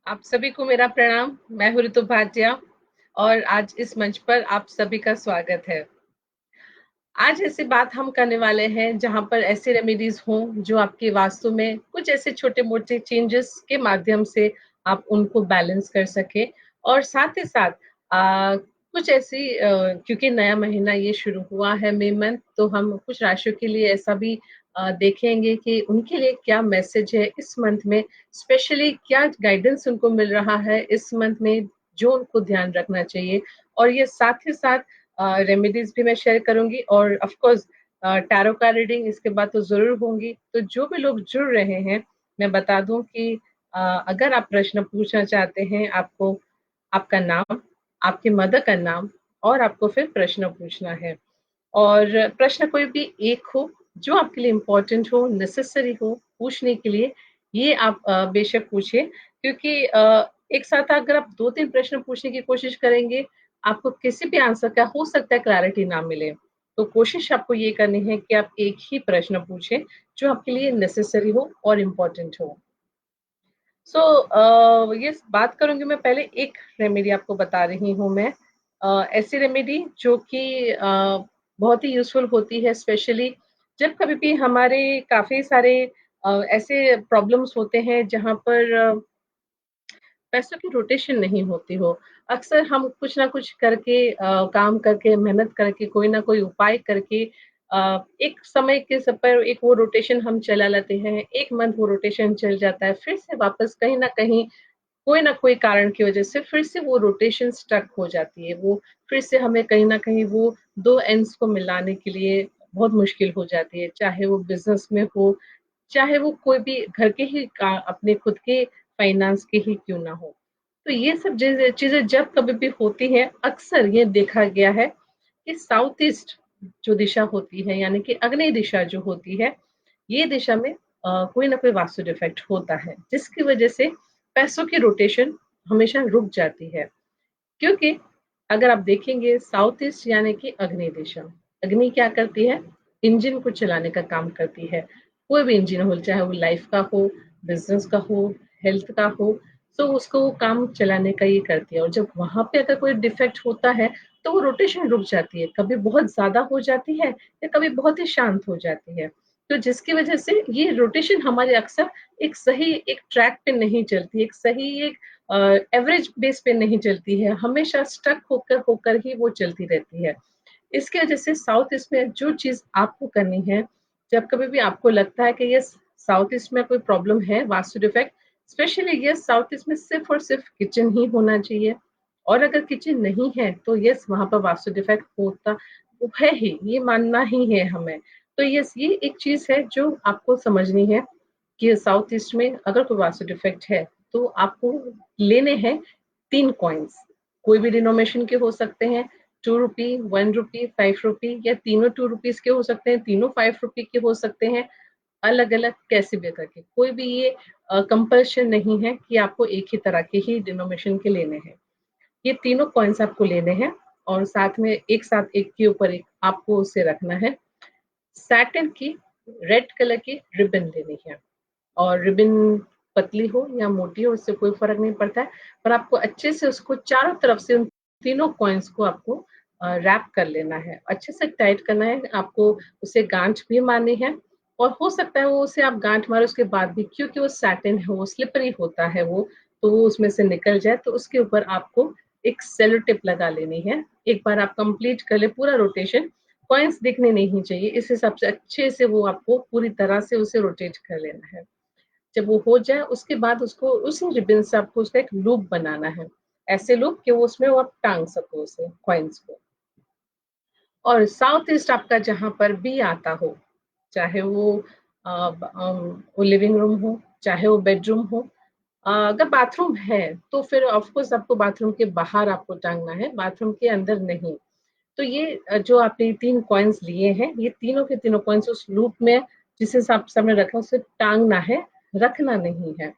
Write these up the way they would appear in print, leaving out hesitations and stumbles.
आप सभी को मेरा प्रणाम। मैं हूँ ऋतु भाटिया और आज इस मंच पर आप सभी का स्वागत है। आज ऐसी बात हम करने वाले हैं जहाँ पर ऐसे रेमेडीज हों जो आपके वास्तु में कुछ ऐसे छोटे-मोटे चेंजेस के माध्यम से आप उनको बैलेंस कर सकें और साथ ही साथ कुछ ऐसी क्योंकि नया महीना ये शुरू हुआ है मई मंथ, तो हम कुछ राशियों के लिए ऐसा भी देखेंगे कि उनके लिए क्या मैसेज है इस मंथ में, स्पेशली क्या गाइडेंस उनको मिल रहा है इस मंथ में जो उनको ध्यान रखना चाहिए। और ये साथ ही साथ रेमेडीज भी मैं शेयर करूंगी और ऑफ कोर्स टैरो का रीडिंग इसके बाद तो जरूर होंगी। तो जो भी लोग जुड़ रहे हैं, मैं बता दूं कि अगर आप प्रश्न पूछना चाहते हैं, आपको आपका नाम, आपके मदर का नाम और आपको फिर प्रश्न पूछना है। और प्रश्न कोई भी एक हो जो आपके लिए इम्पोर्टेंट हो, नेसेसरी हो पूछने के लिए, ये आप बेशक पूछिए, क्योंकि एक साथ अगर आप 2-3 प्रश्न पूछने की कोशिश करेंगे, आपको किसी भी आंसर का हो सकता है क्लैरिटी ना मिले। तो कोशिश आपको ये करनी है कि आप एक ही प्रश्न पूछें, जो आपके लिए नेसेसरी हो और इम्पोर्टेंट हो। सो ये बात करूँगी मैं, पहले एक रेमेडी आपको बता रही हूँ मैं। ऐसी रेमेडी जो कि बहुत ही यूज़फुल होती है, स्पेशली जब कभी भी हमारे काफ़ी सारे ऐसे प्रॉब्लम्स होते हैं जहाँ पर पैसों की रोटेशन नहीं होती हो। अक्सर हम कुछ ना कुछ करके काम करके, मेहनत करके, कोई ना कोई उपाय करके एक समय के सब पर एक वो रोटेशन हम चला लेते हैं, 1 मंथ वो रोटेशन चल जाता है, फिर से वापस कहीं न कहीं कोई ना कोई कारण की वजह से फिर से वो रोटेशन स्टक हो जाती है। वो फिर से हमें कहीं न कहीं वो 2 एंड्स को मिलाने के लिए बहुत मुश्किल हो जाती है। चाहे वो बिज़नेस में हो, चाहे वो कोई भी घर के ही अपने खुद के फाइनेंस के ही क्यों ना हो। तो ये सब चीज़ें जब कभी भी होती हैं, अक्सर ये देखा गया है कि साउथ ईस्ट जो दिशा होती है, यानी कि आग्नेय दिशा जो होती है, ये दिशा में कोई ना कोई वास्तु डिफेक्ट होता है, जिसकी वजह से पैसों की रोटेशन हमेशा रुक जाती है। क्योंकि अगर आप देखेंगे साउथ ईस्ट यानी कि अग्नि दिशा, अग्नि क्या करती है? इंजन को चलाने का काम करती है। कोई भी इंजन हो, चाहे वो लाइफ का हो, बिजनेस का हो, हेल्थ का हो, तो उसको वो काम चलाने का ये करती है। और जब वहां पे अगर कोई डिफेक्ट होता है, तो वो रोटेशन रुक जाती है, कभी बहुत ज्यादा हो जाती है या कभी बहुत ही शांत हो जाती है। तो जिसकी वजह से ये रोटेशन हमारे अक्सर एक ट्रैक पे नहीं चलती, एक सही एक एवरेज बेस पे नहीं चलती है, हमेशा स्टक होकर होकर ही वो चलती रहती है। इसकी वजह से साउथ ईस्ट में जो चीज़ आपको करनी है, जब कभी भी आपको लगता है कि यस साउथ ईस्ट में कोई प्रॉब्लम है, vastu defect, specially yes south east में सिर्फ और सिर्फ किचन ही होना चाहिए। और अगर किचन नहीं है, तो यस वहाँ पर वास्तु डिफेक्ट होता है ही, ये मानना ही है हमें। तो यस ये एक चीज़ है जो आपको समझनी है कि साउथ ईस्ट में अगर कोई वास्तु डिफेक्ट है, तो आपको लेने हैं 3 कॉइन्स, कोई भी डिनोमिनेशन के हो सकते हैं, 2 रुपी, 1 रुपी, 5 रुपी या तीनों 2 रुपीज़ के हो सकते हैं, तीनों 5 रुपी के हो सकते हैं, अलग-अलग कैसे भी करके। कोई भी ये कंपल्शन नहीं है कि आपको एक ही तरह के ही डिनोमिनेशन के लेने हैं। ये तीनों कॉइन्स आपको लेने हैं और साथ में एक साथ एक के ऊपर एक आपको उसे रखना है। सैटिन की रेड कलर की रिबन लेनी है। और रिबन पतली हो या मोटी हो, उससे कोई फ़र्क नहीं पड़ता है, पर आपको अच्छे से उसको चारों तरफ से उन तीनों कॉइन्स को आपको रैप कर लेना है। अच्छे से टाइट करना है, आपको उसे गाँठ भी मारनी है और हो सकता है वो उसे आप गाँठ मारे उसके बाद भी, क्योंकि वो सैटिन है, वो स्लिपरी होता है वो, तो वो उसमें से निकल जाए, तो उसके ऊपर आपको एक सेलो टेप लगा लेनी है। एक बार आप कंप्लीट कर लें पूरा रोटेशन, कॉइन्स दिखने नहीं चाहिए, इस हिसाब से अच्छे से वो आपको पूरी तरह से उसे रोटेट कर लेना है। जब वो हो जाए उसके बाद उसको उसी रिबन से आपको उसका एक लूप बनाना है। ऐसे लूप कि वो उसमें वो आप टाँग सको उसे कॉइन्स को। और साउथ ईस्ट आपका जहाँ पर भी आता हो, चाहे वो लिविंग रूम हो, चाहे वो बेडरूम हो, अगर बाथरूम है तो फिर ऑफ कोर्स आपको बाथरूम के बाहर आपको टाँगना है, बाथरूम के अंदर नहीं। तो ये जो आपने 3 कॉइन्स लिए हैं, ये तीनों के तीनों कॉइन्स उस लूप में जिस हिसाब से हमने रखा उसे टाँगना है, रखना नहीं है।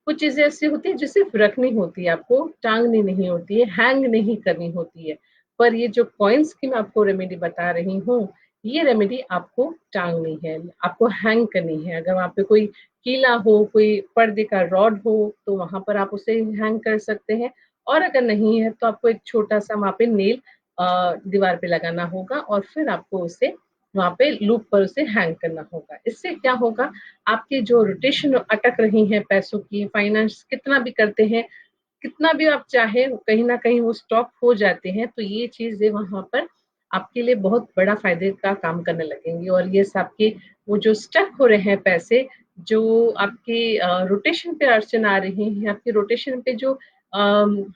कुछ चीज़ें ऐसी होती हैं जो सिर्फ़ रखनी होती है आपको, टाँगनी नहीं होती है, हैंग नहीं करनी होती है। पर ये जो कॉइन्स की मैं आपको रेमेडी बता रही हूँ, ये रेमेडी आपको टाँगनी है, आपको हैंग करनी है। अगर वहाँ पे कोई कीला हो, कोई पर्दे का रॉड हो, तो वहाँ पर आप उसे हैंग कर सकते हैं और अगर नहीं है तो आपको एक छोटा-सा वहाँ पे नेल दीवार पे लगाना होगा और फिर आपको उसे वहाँ पे लूप पर उसे हैंग करना होगा। इससे क्या होगा, आपकी जो रोटेशन अटक रही है पैसों की, फाइनेंस कितना भी करते हैं, कितना भी आप चाहें कहीं न कहीं वो स्टॉप हो जाते हैं, तो ये चीज़ें वहाँ पर आपके लिए बहुत बड़ा फ़ायदे का काम करने लगेंगी और ये सब आपके वो जो स्टक हो रहे हैं पैसे, जो आपके रोटेशन पे अड़चन आ रही है, आपकी रोटेशन पे जो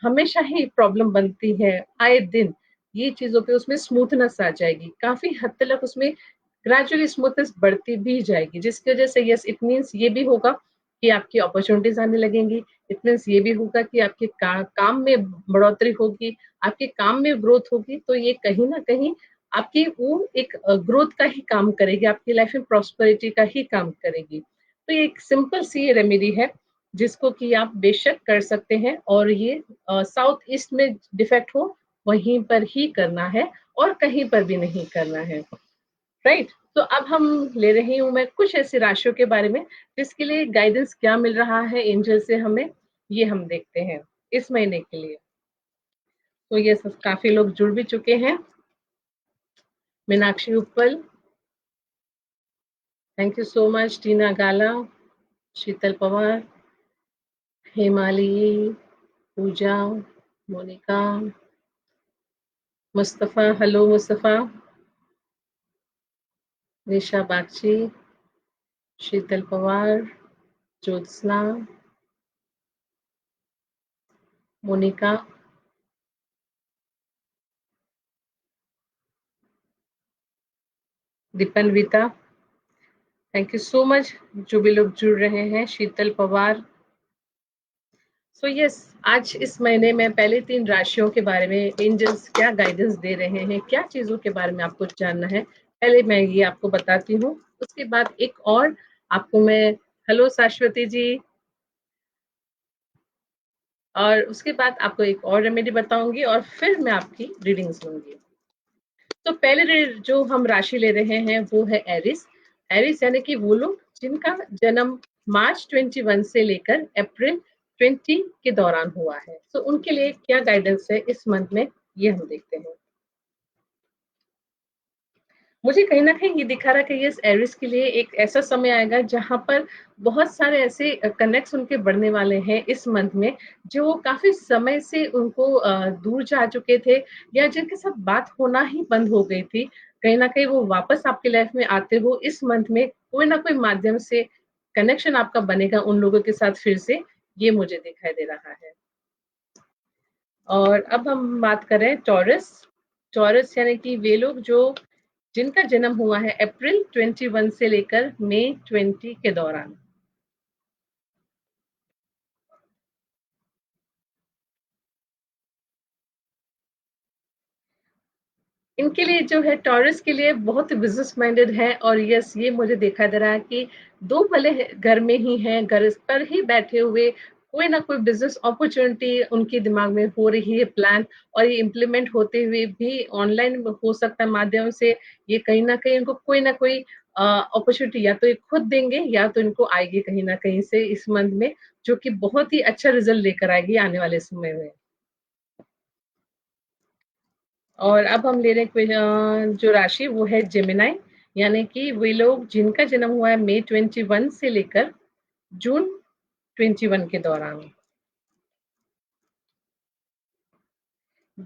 हमेशा ही प्रॉब्लम बनती है आए दिन, ये चीज़ों पे उसमें स्मूथनेस आ जाएगी। काफ़ी हद तक उसमें ग्रेजुअली स्मूथनेस बढ़ती भी जाएगी, जिसकी वज़ह से येस इट मीन्स ये भी होगा कि आपकी अपॉर्च्युनिटीज़ आने लगेंगी। इट मीन्स ये भी होगा कि आपके काम में बढ़ोतरी होगी, आपके काम में ग्रोथ होगी, तो ये कहीं न कहीं आपकी वो एक ग्रोथ का ही काम करेगी, आपकी लाइफ में प्रॉस्पेरिटी का ही काम करेगी। तो ये एक सिंपल सी रेमेडी है, जिसको कि आप बेशक कर सकते हैं और ये साउथ ईस्ट में डिफेक्ट हो, वहीं पर ही करना है और कहीं पर भी नहीं करना है। राइट? तो अब हम ले रही हूँ मैं कुछ ऐसी राशियों के बारे में जिसके लिए गाइडेंस क्या मिल रहा है एंजल से हमें, ये हम देखते हैं इस महीने के लिए। तो ये सब काफ़ी लोग जुड़ भी चुके हैं। Meenakshi Uppal, thank you so much. Tina Gala, Sheetal Pawar, Hemali, Pooja, Monika, Mustafa, hello Mustafa, Nisha Bagchi, Sheetal Pawar, Jyotsna, Monika, Dipanwita, thank you so much जो भी लोग जुड़ रहे हैं। शीतल पवार, सो यस, आज इस महीने में पहले 3 राशियों के बारे में एंजल्स क्या गाइडेंस दे रहे हैं, क्या चीज़ों के बारे में आपको जानना है, पहले मैं ये आपको बताती हूँ। उसके बाद एक और आपको मैं हेलो शाश्वती जी, और उसके बाद आपको एक और रेमेडी बताऊँगी और फिर मैं आपकी रीडिंग्स लूँगी। तो पहले जो हम राशि ले रहे हैं वो है एरिस। एरिस यानी कि वो लोग जिनका जन्म मार्च 21 से लेकर अप्रैल 20 के दौरान हुआ है। तो उनके लिए क्या गाइडेंस है इस मंथ में, ये हम देखते हैं। मुझे कहीं न कहीं ये दिखा रहा है कि यस एरिस के लिए एक ऐसा समय आएगा जहाँ पर बहुत सारे ऐसे कनेक्ट्स उनके बढ़ने वाले हैं इस मंथ में, जो काफ़ी समय से उनको दूर जा चुके थे या जिनके साथ बात होना ही बंद हो गई थी। कहीं न कहीं वो वापस आपकी लाइफ में आते हो इस मंथ में कोई न कोई माध्यम से कनेक्शन आपका बनेगा उन लोगों के साथ फिर से, ये मुझे दिखाई दे रहा है। और अब हम बात करें टॉरस। टॉरस यानी कि वे लोग जो जिनका जन्म हुआ है अप्रैल 21 से लेकर मई 20 के दौरान। इनके लिए जो है टॉरस के लिए बहुत बिज़नेस माइंडेड है और यस ये मुझे देखा दे रहा है कि 2 भले घर में ही हैं, घर पर ही बैठे हुए कोई ना कोई बिज़नेस अपॉर्च्युनिटी उनके दिमाग में हो रही है प्लान और ये इम्प्लीमेंट होते हुए भी ऑनलाइन हो सकता है माध्यम से ये कहीं न कहीं इनको कोई ना कोई अपॉर्च्युनिटी या तो ये खुद देंगे या तो इनको आएगी कहीं न कहीं से इस मंथ में, जो कि बहुत ही अच्छा रिज़ल्ट लेकर आएगी आने वाले समय में। और अब हम ले रहे हैं जो राशि वो है जेमिनी, यानी कि वे लोग जिनका जन्म हुआ है मई 21 से लेकर जून 21 के दौरान।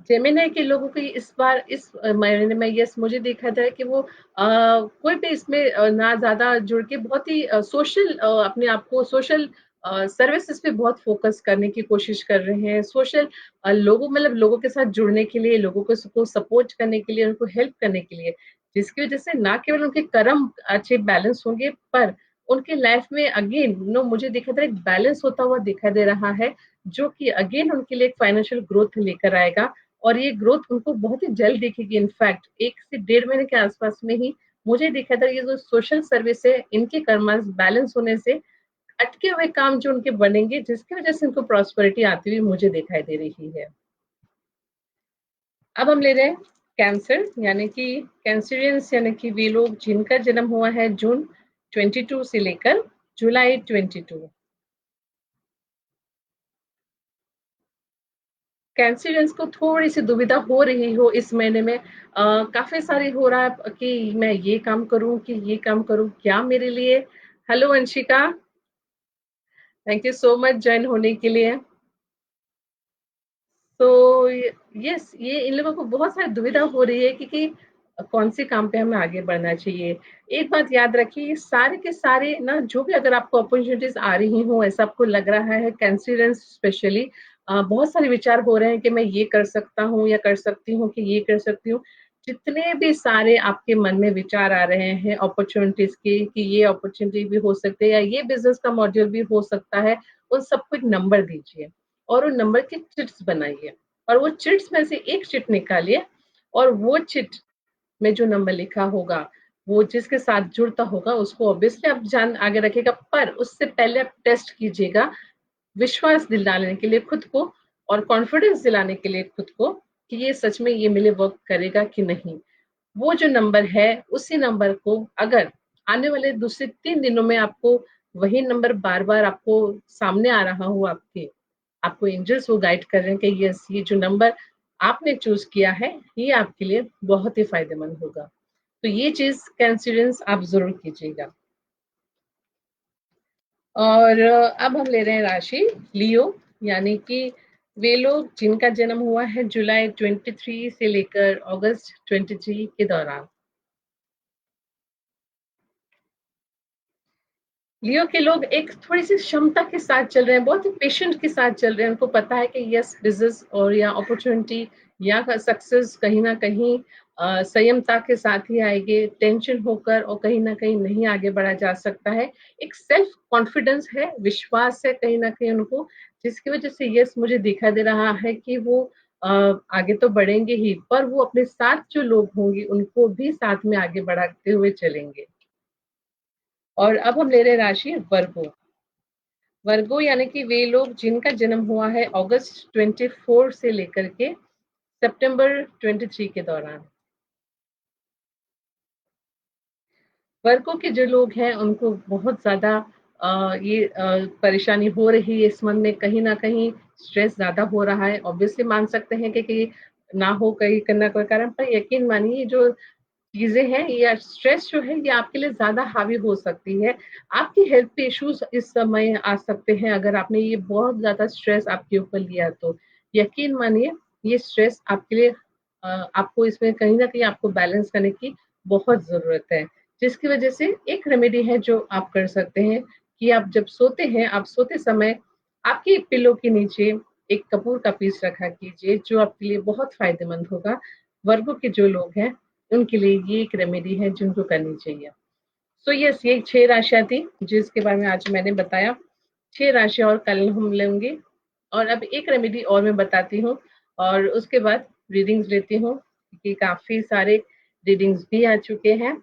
जेमिनी के लोगों की इस बार इस महीने में यस मुझे देखा जाए कि वो कोई भी इसमें ना ज़्यादा जुड़ के बहुत ही सोशल अपने आप को सोशल सर्विसेज़ पे बहुत फ़ोकस करने की कोशिश कर रहे हैं। सोशल लोगों मतलब लोगों के साथ जुड़ने के लिए, लोगों को सपोर्ट करने के लिए, उनको हेल्प करने के लिए, जिसकी वज़ह से ना केवल उनके कर्म अच्छे बैलेंस होंगे पर उनके लाइफ़ में अगेन मुझे देखा था एक बैलेंस होता हुआ दिखाई दे रहा है, जो कि अगेन उनके लिए एक फाइनेंशियल ग्रोथ लेकर आएगा और ये ग्रोथ उनको बहुत ही जल्द दिखेगी। इनफैक्ट 1 से डेढ़ महीने के आसपास में ही मुझे दिखा था ये जो सोशल सर्विस है, इनके कर्मस बैलेंस होने से अटके हुए काम जो उनके बनेंगे, जिसकी वजह से उनको प्रॉस्पेरिटी आती हुई मुझे दिखाई दे रही है। अब हम ले रहे हैं कैंसर, यानी कि कैंसरियंस यानी कि वे लोग जिनका जन्म हुआ है जून 22 से लेकर जुलाई 22। कैंसिलियंस को थोड़ी-सी दुविधा हो रही हो इस महीने में, काफ़ी सारी हो रहा है कि मैं ये काम करूँ कि ये काम करूँ, क्या मेरे लिए। Hello Anshika, thank you so much join होने के लिए। तो यस, ये इन लोगों को बहुत सारी दुविधा हो रही है कि कौन से काम पे हमें आगे बढ़ना चाहिए। एक बात याद रखिए, ये सारे के सारे ना, जो भी अगर आपको अपॉर्च्युनिटीज़ आ रही हों, ऐसा आपको लग रहा है कैंसिलियंस स्पेशली, बहुत सारे विचार हो रहे हैं कि मैं ये कर सकता हूँ या कर सकती हूँ कि ये कर सकती हूँ। जितने भी सारे आपके मन में विचार आ रहे हैं अपॉर्च्युनिटीज़ के कि ये अपॉर्च्युनिटी भी हो सकती है या ये बिज़नेस का मॉड्यूल भी हो सकता है, उन सबको एक नंबर दीजिए और उन नंबर की चिट्स बनाइए और वो चिट्स में से एक चिट निकालिए और वो चिट में जो नंबर लिखा होगा, वो जिसके साथ जुड़ता होगा उसको ऑब्वियसली आप जान आगे रखिएगा, पर उससे पहले आप टेस्ट कीजिएगा, विश्वास दिलाने के लिए खुद को और कॉन्फिडेंस दिलाने के लिए खुद को कि ये सच में ये मेरे वर्क करेगा कि नहीं। वो जो नंबर है, उसी नंबर को अगर आने वाले दूसरे 3 दिनों में आपको वही नंबर बार-बार आपको सामने आ रहा हो, आपको एंजल्स वो गाइड कर रहे हैं कि यस, ये जो नंबर आपने चूज़ किया है, ये आपके लिए बहुत ही फ़ायदेमंद होगा। तो ये चीज़ कंसीडरेंस आप ज़रूर कीजिएगा। और अब हम ले रहे हैं राशि लियो, यानी कि वे लोग जिनका जन्म हुआ है जुलाई 23 से लेकर अगस्त 23 के दौरान। लियो के लोग एक थोड़ी-सी क्षमता के साथ चल रहे हैं, बहुत ही पेशेंट के साथ चल रहे हैं। उनको पता है कि यस, बिज़नेस और या अपॉर्च्युनिटी या सक्सेस कहीं न कहीं संयमता के साथ ही आएगी। टेंशन होकर और कहीं न कहीं नहीं आगे बढ़ा जा सकता है। एक सेल्फ कॉन्फिडेंस है, विश्वास है कहीं न कहीं उनको, जिसकी वज़ह से यस, मुझे दिखा दे रहा है कि वो अ, आगे तो बढ़ेंगे ही, पर वो अपने साथ जो लोग होंगे, उनको भी साथ में आगे बढ़ाते हुए चलेंगे। और अब हम ले रहे हैं राशि वर्गो। वर्गो यानी कि वे लोग जिनका जन्म हुआ है अगस्त 24 से लेकर के सितंबर 23 के दौरान। वर्गो के जो लोग हैं उनको बहुत ज़्यादा ये परेशानी हो रही है इस मन में, कहीं न कहीं स्ट्रेस ज़्यादा हो रहा है। ऑब्वियसली मान सकते हैं कि ना हो कहीं ना कोई कारण, पर यकीन मानिए जो चीज़ें हैं या स्ट्रेस जो है ये आपके लिए ज़्यादा हावी हो सकती है। आपकी हेल्थ पे इश्यूज़ इस समय आ सकते हैं अगर आपने ये बहुत ज़्यादा स्ट्रेस आपके ऊपर लिया तो। यकीन मानिए, ये स्ट्रेस आपके लिए आपको इसमें कहीं न कहीं आपको बैलेंस करने की बहुत ज़रूरत है। जिसकी वज़ह से एक रेमेडी है जो आप कर सकते हैं कि आप जब सोते हैं, आप सोते समय आपके पिलो के नीचे एक कपूर का पीस रखा कीजिए, जो आपके लिए बहुत फ़ायदेमंद होगा। वर्गों के जो लोग हैं उनके लिए ये एक रेमेडी है जिनको करनी चाहिए। सो यस, ये 6 राशियाँ थी जिसके बारे में आज मैंने बताया। 6 राशियाँ और कल हम लेंगे और अब एक रेमेडी और मैं बताती हूँ और उसके बाद रीडिंग्स लेती हूँ क्योंकि काफ़ी सारे रीडिंग्स भी आ चुके हैं।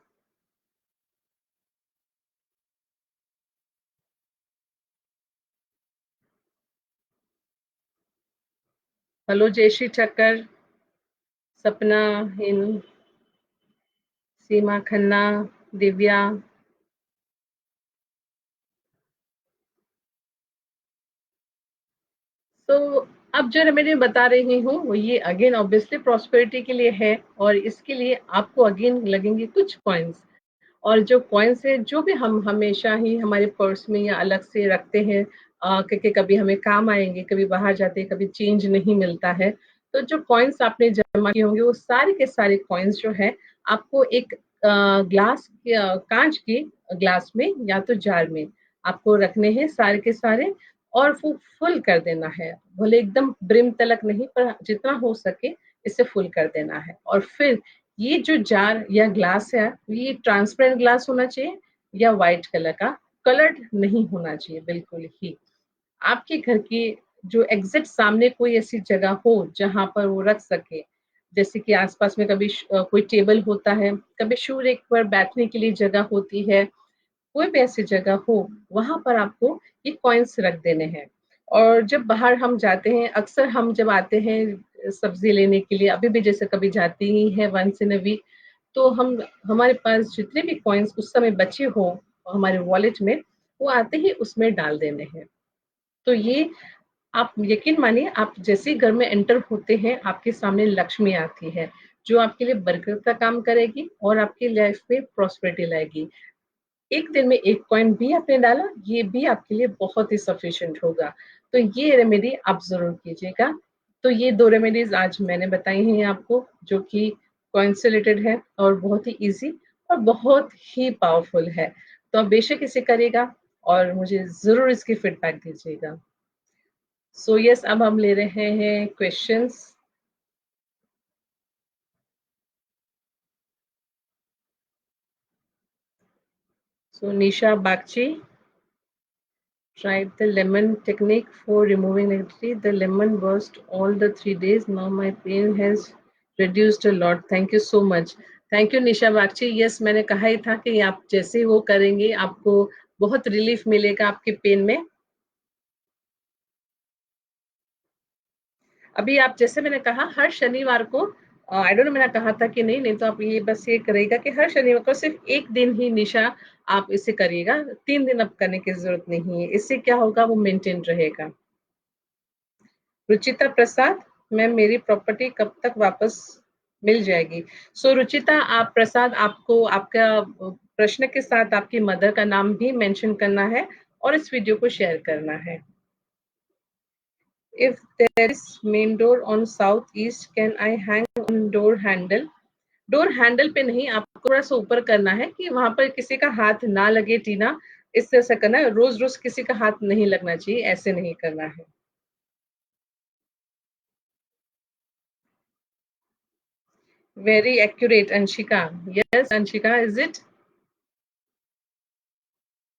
हेलो जयश्री ठक्कर, सपना, हिन, सीमा खन्ना, दिव्या। तो अब जो रेमेडी बता रही हूँ वो ये अगेन ऑब्वियसली प्रॉस्पेरिटी के लिए है और इसके लिए आपको अगेन लगेंगे कुछ कॉइन्स। और जो कॉइन्स है जो भी हम हमेशा ही हमारे पर्स में या अलग से रखते हैं, क्योंकि कभी हमें काम आएंगे, कभी बाहर जाते हैं, कभी चेंज नहीं मिलता है। तो जो कॉइन्स आपने जमा किए होंगे वो सारे के सारे कॉइन्स जो है आपको एक कांच के ग्लास में या तो जार में आपको रखने हैं सारे के सारे और वो फुल कर देना है। भले एकदम ब्रिम तलक नहीं, पर जितना हो सके इसे फुल कर देना है। और फिर ये जो जार या ग्लास है ये ट्रांसपेरेंट ग्लास होना चाहिए या व्हाइट कलर का, कलर्ड नहीं होना चाहिए बिल्कुल ही। आपके घर के जो एग्जैक्ट सामने कोई ऐसी जगह हो जहाँ पर वो रख सके, जैसे कि आसपास में कभी कोई टेबल होता है, कभी शू रेक पर बैठने के लिए जगह होती है, कोई भी ऐसी जगह हो वहां पर आपको ये कॉइन्स रख देने हैं। और जब बाहर हम जाते हैं, अक्सर हम जब आते हैं सब्जी लेने के लिए, अभी भी जैसे कभी जाती ही है वंस इन अ वीक, तो हम हमारे पास जितने भी कॉइन्स उस समय बचे हो हमारे वॉलेट में, वो आते ही उसमें डाल देने हैं। तो ये आप यकीन मानिए, आप जैसे ही घर में एंटर होते हैं, आपके सामने लक्ष्मी आती है, जो आपके लिए बरकत का काम करेगी और आपकी लाइफ में प्रॉस्पेरिटी लाएगी। एक दिन में 1 कॉइन भी आपने डाला, ये भी आपके लिए बहुत ही सफिशिएंट होगा। तो ये रेमेडी आप ज़रूर कीजिएगा। तो ये 2 रेमेडीज़ आज मैंने बताई हैं आपको, जो कि कॉइन से रिलेटेड है और बहुत ही ईज़ी और बहुत ही पावरफुल है। तो आप बेशक इसे करिएगा और मुझे ज़रूर इसकी फीडबैक दीजिएगा। सो यस, अब हम ले रहे हैं questions. So Nisha Bagchi tried the lemon technique for removing negativity. The lemon burst all the 3 days. Now my pain has reduced a lot. Thank you so much. Thank you Nisha Bagchi. Yes, मैंने कहा ही था कि आप जैसे वो करेंगे आपको बहुत रिलीफ मिलेगा आपके पेन में। अभी आप जैसे मैंने कहा हर शनिवार को आई डोंट नो मैंने कहा था कि नहीं, नहीं तो आप ये बस ये करिएगा कि हर शनिवार को सिर्फ 1 दिन ही निशा आप इसे करिएगा। 3 दिन अब करने की ज़रूरत नहीं है। इससे क्या होगा, वो मेंटेन रहेगा। रुचिता प्रसाद, मैम मेरी प्रॉपर्टी कब तक वापस मिल जाएगी? सो रुचिता आप प्रसाद, आपको आपका प्रश्न के साथ आपकी मदर का नाम भी मेंशन करना है और इस वीडियो को शेयर करना है। If there is main door on south east, can I hang on door handle? Door handle पे नहीं, आपको थोड़ा सा ऊपर करना है कि वहां पर किसी का हाथ ना लगे। टीना, इस तरह से करना है। रोज रोज किसी का हाथ नहीं लगना चाहिए, ऐसे नहीं करना है। Very accurate, Anshika. Yes, Anshika, is it?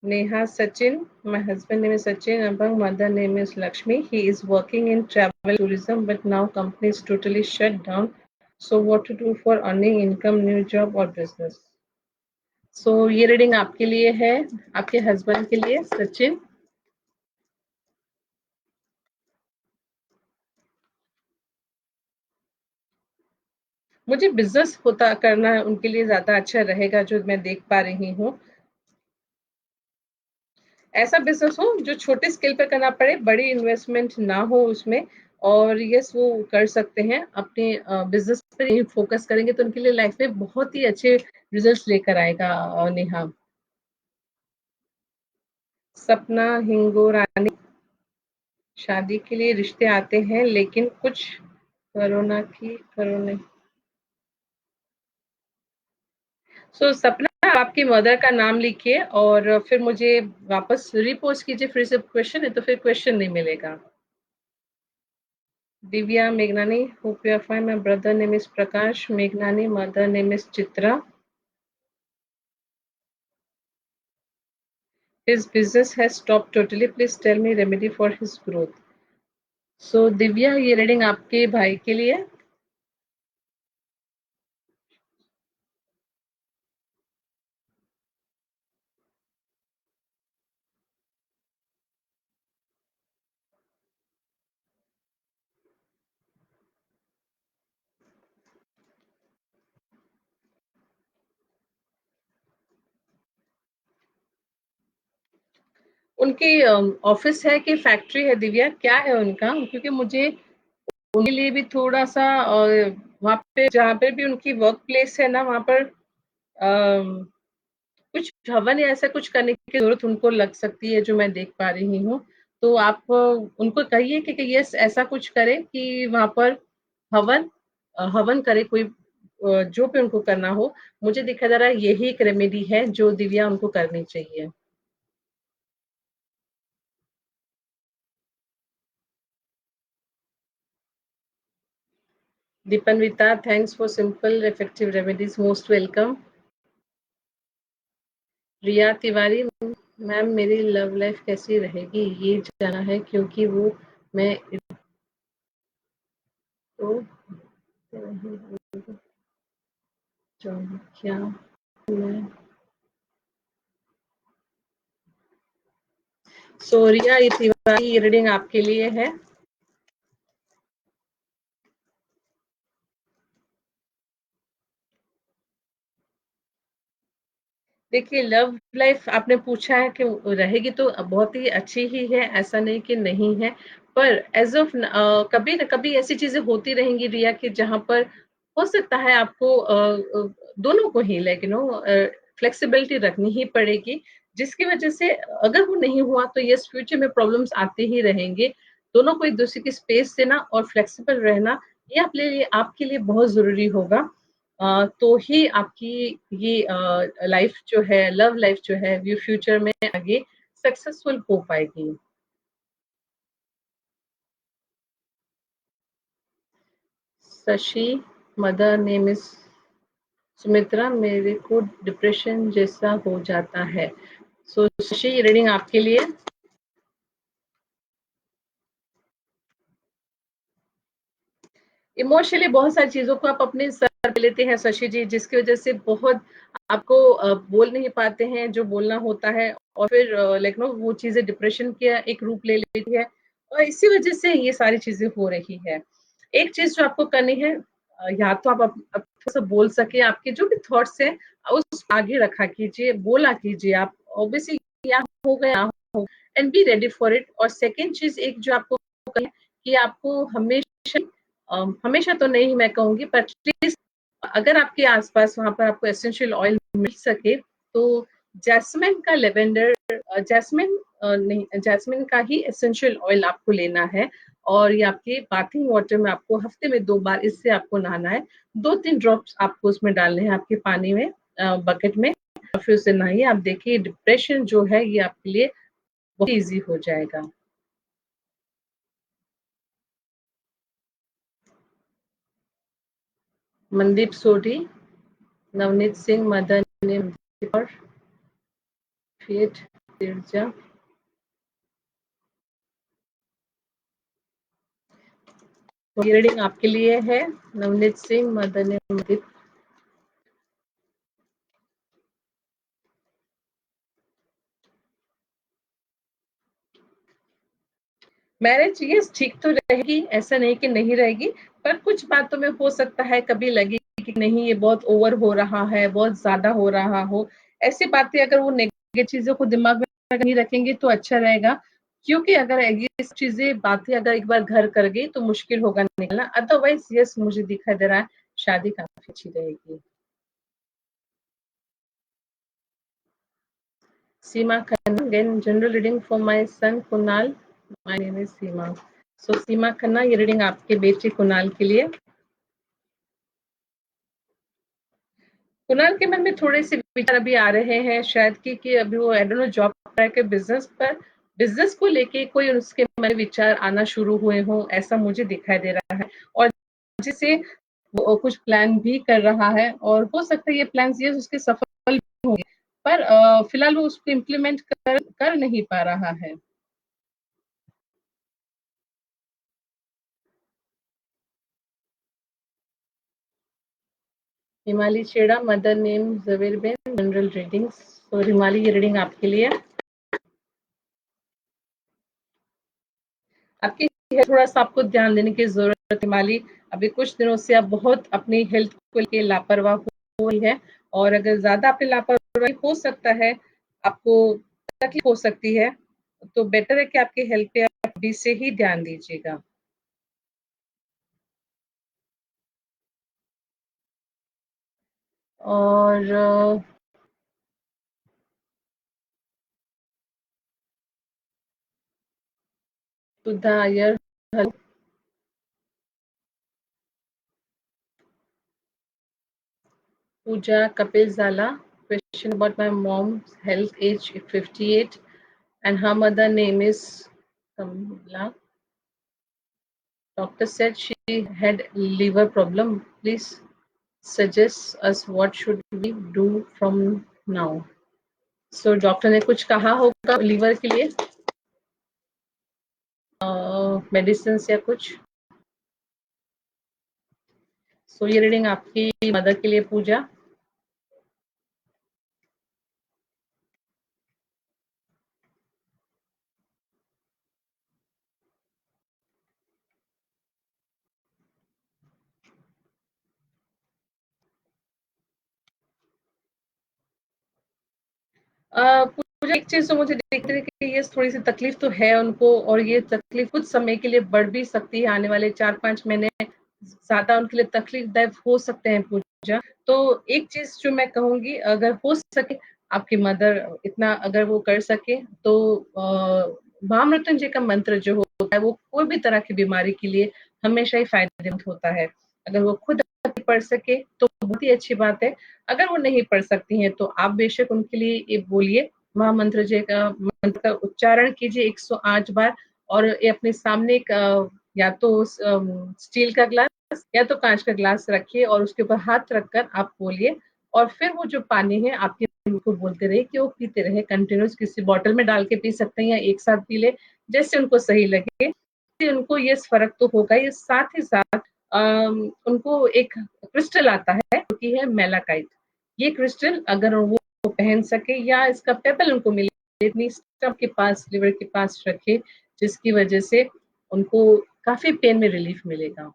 Neha Sachin. My husband name is Sachin Abang. Mother name is Lakshmi. He is working in travel tourism, but now company is totally shut down. So what to do for earning income, new job or business? So ये reading आपके लिए है, आपके husband के लिए सचिन। मुझे business होता करना उनके लिए ज्यादा अच्छा रहेगा, जो मैं देख पा रही हूँ। ऐसा बिजनेस हो जो छोटे स्केल पे करना पड़े, बड़ी इन्वेस्टमेंट ना हो उसमें। और यस, वो कर सकते हैं। अपने बिजनेस पर ही फोकस करेंगे तो उनके लिए लाइफ में बहुत ही अच्छे रिजल्ट्स लेकर आएगा। नेहा। सपना हिंगोरानी, शादी के लिए रिश्ते आते हैं लेकिन कुछ कोरोना। सो सपना, आपकी मदर का नाम लिखिए और फिर मुझे वापस रिपोस्ट कीजिए। फिर से क्वेश्चन है तो फिर क्वेश्चन नहीं मिलेगा। Divya मेघनानी, hope you are fine. My brother name is Prakash मेघनानी, mother name is Chitra. His business has stop totally, please tell me remedy for his growth. सो दिव्या, ये रीडिंग आपके भाई के लिए। उनकी ऑफिस है कि फैक्ट्री है दिव्या, क्या है उनका? क्योंकि मुझे उनके लिए भी थोड़ा सा वहाँ पे जहाँ पे भी उनकी वर्क प्लेस है ना, वहाँ पर कुछ हवन या ऐसा कुछ करने की ज़रूरत उनको लग सकती है, जो मैं देख पा रही हूँ। तो आप उनको कहिए कि यस, ऐसा कुछ करें कि वहाँ पर हवन हवन करे कोई, जो भी उनको करना हो। मुझे दिखा जा रहा है यही एक रेमेडी है जो दिव्या उनको करनी चाहिए। Dipanwita, thanks for simple effective remedies, most welcome. Riya Tiwari, ma'am मेरी लव लाइफ कैसी रहेगी ये जाना है, क्योंकि वो मैं तो क्या मैं सोरिया तिवारी, ये रीडिंग आपके लिए है। देखिए, लव लाइफ आपने पूछा है कि रहेगी तो बहुत ही अच्छी ही है, ऐसा नहीं कि नहीं है। पर एज़ ऑफ़ कभी न कभी ऐसी चीज़ें होती रहेंगी रिया कि जहाँ पर हो सकता है आपको दोनों को ही लाइक फ्लेक्सिबिलिटी रखनी ही पड़ेगी, जिसकी वज़ह से अगर वो नहीं हुआ तो येस फ्यूचर में प्रॉब्लम्स आते ही रहेंगे। दोनों को एक-दूसरे की स्पेस देना और फ्लेक्सिबल रहना, ये अपने लिए आपके लिए बहुत ज़रूरी होगा। तो ही आपकी ये लाइफ जो है, लव लाइफ जो है, ये फ्यूचर में आगे सक्सेसफुल हो पाएगी। Shashi, mother name is Sumitra, मेरे को डिप्रेशन जैसा हो जाता है। सो शशि, ये रीडिंग आपके लिए। इमोशनली बहुत सारी चीज़ों को आप अपने सर पे लेते हैं शशि जी, जिसकी वज़ह से बहुत आपको बोल नहीं पाते हैं जो बोलना होता है, और फिर लाइक नो वो चीज़ें डिप्रेशन का एक रूप ले लेती है, और इसी वज़ह से ये सारी चीज़ें हो रही है। एक चीज़ जो आपको करनी है, या तो आप थोड़ा-सा बोल सकें, आपके जो भी थॉट्स हैं उस आगे रखा कीजिए, बोला कीजिए आप। ऑब्वियसली या हो गया हो, and be ready for it. और सेकंड चीज़ एक जो आपको करनी है कि आपको हमेशा हमेशा तो नहीं मैं कहूँगी, पर एटलीस्ट अगर आपके आस-पास वहाँ पर आपको एसेंशियल ऑयल मिल सके, तो जैस्मिन का लेवेंडर जैस्मिन नहीं, जैस्मिन का ही एसेंशियल ऑयल आपको लेना है, और ये आपके बाथिंग वाटर में आपको हफ्ते में 2 बार इससे आपको नहाना है। 2-3 ड्रॉप्स आपको उसमें डालने हैं आपके पानी में, बकेट में, और फिर उससे नहाइए। आप देखिए डिप्रेशन जो है ये आपके लिए बहुत ईज़ी हो जाएगा। मनदीप सोढी, नवनीत सिंह, मदन ने और फेट तिरजा। तो ये रीडिंग आपके लिए है, नवनीत सिंह, मदन ने मनदीप। मैरिज यस ठीक तो रहेगी, ऐसा नहीं कि नहीं रहेगी, पर कुछ बातों में हो सकता है कभी लगे कि नहीं ये बहुत ओवर हो रहा है, बहुत ज़्यादा हो रहा हो। ऐसी बातें अगर वो नेगेटिव चीज़ों को दिमाग में नहीं रखेंगे तो अच्छा रहेगा, क्योंकि अगर ये चीज़ें बातें अगर एक बार घर कर गई तो मुश्किल होगा निकलना। अदरवाइज़ यस मुझे दिखाई दे रहा है शादी काफ़ी अच्छी रहेगी। Seema Khanna, again general reading for my son Kunal. My name is Seema. So Seema Khanna, ये रीडिंग आपके बेटे कुणाल के लिए। कुणाल के मन में थोड़े से विचार अभी आ रहे हैं शायद कि अभी वो आई डोंट नो जॉब कर रहा है कि बिजनेस पर, बिजनेस को लेके कोई उसके मन में विचार आना शुरू हुए हों, ऐसा मुझे दिखाई दे रहा है। और जिसे वो कुछ प्लान भी कर रहा है, और हो सकता है ये प्लान ये उसके सफल भी होंगे, पर फिलहाल वो उसको इम्प्लीमेंट कर नहीं पा रहा है। Himali Chheda, mother name Javer ben, general readings. तो हिमाली ये रीडिंग आपके लिए। आपकी थोड़ा सा आपको ध्यान देने की जरूरत है हिमाली। अभी कुछ दिनों से आप बहुत अपनी हेल्थ को लेकर लापरवाह हुई है, और अगर ज्यादा आपकी लापरवाही हो सकता है आपको तकलीफ हो सकती है, तो बेटर है कि आपकी हेल्थ पे आप अभी से ही ध्यान दीजिएगा। और सुधा Iyer, Pooja Kapil Zala. Question about my mom's health, age 58, and her mother name is Kamla. Doctor said she had liver problem. Please suggest us what should we do from now. So doctor ने कुछ कहा होगा liver के लिए, medicine या कुछ। सो ये reading आपकी मदर के लिए पूजा। मुझे एक चीज़ तो मुझे दिख रही है कि ये थोड़ी-सी तकलीफ़ तो है उनको और ये तकलीफ़ कुछ समय के लिए बढ़ भी सकती है, आने वाले 4-5 महीने ज़्यादा उनके लिए तकलीफ़दायक हो सकते हैं पूजा। तो एक चीज़ जो मैं कहूँगी अगर हो सके आपकी मदर इतना अगर वो कर सके तो महामृत्युंजय का मंत्र जो होता है वो कोई भी तरह की बीमारी के लिए हमेशा ही फ़ायदेमंद होता है। अगर वो खुद पढ़ सके तो बहुत ही अच्छी बात है। अगर वो नहीं पढ़ सकती हैं तो आप बेशक उनके लिए ये बोलिए महामंत्र जय का मंत्र का उच्चारण कीजिए 108 बार और ये अपने सामने एक या तो स्टील का ग्लास या तो कांच का ग्लास रखिए और उसके ऊपर हाथ रखकर आप बोलिए और फिर वो जो पानी है आपके उनको बोलते रहे कि वो पीते रहे कंटिन्यूस किसी बॉटल में डाल के पी सकते हैं या एक साथ पी ले जैसे उनको सही लगे उनको ये फर्क तो होगा ये साथ ही साथ उनको एक क्रिस्टल आता है जो कि है मेलाकाइट ये क्रिस्टल अगर वो पहन सके या इसका पेबल उनको मिले अपनी स्टमक के पास लिवर के पास रखे जिसकी वजह से उनको काफी पेन में रिलीफ मिलेगा।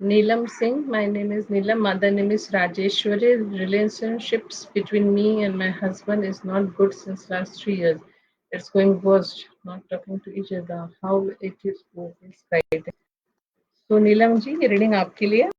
Neelam Singh, my name is Neelam, mother name is Rajeshwari. Relationships between me and my husband is not good since last 3 years. It's going worst, not talking to each other. How it is going is right. So Neelam ji ये reading आपके लिए।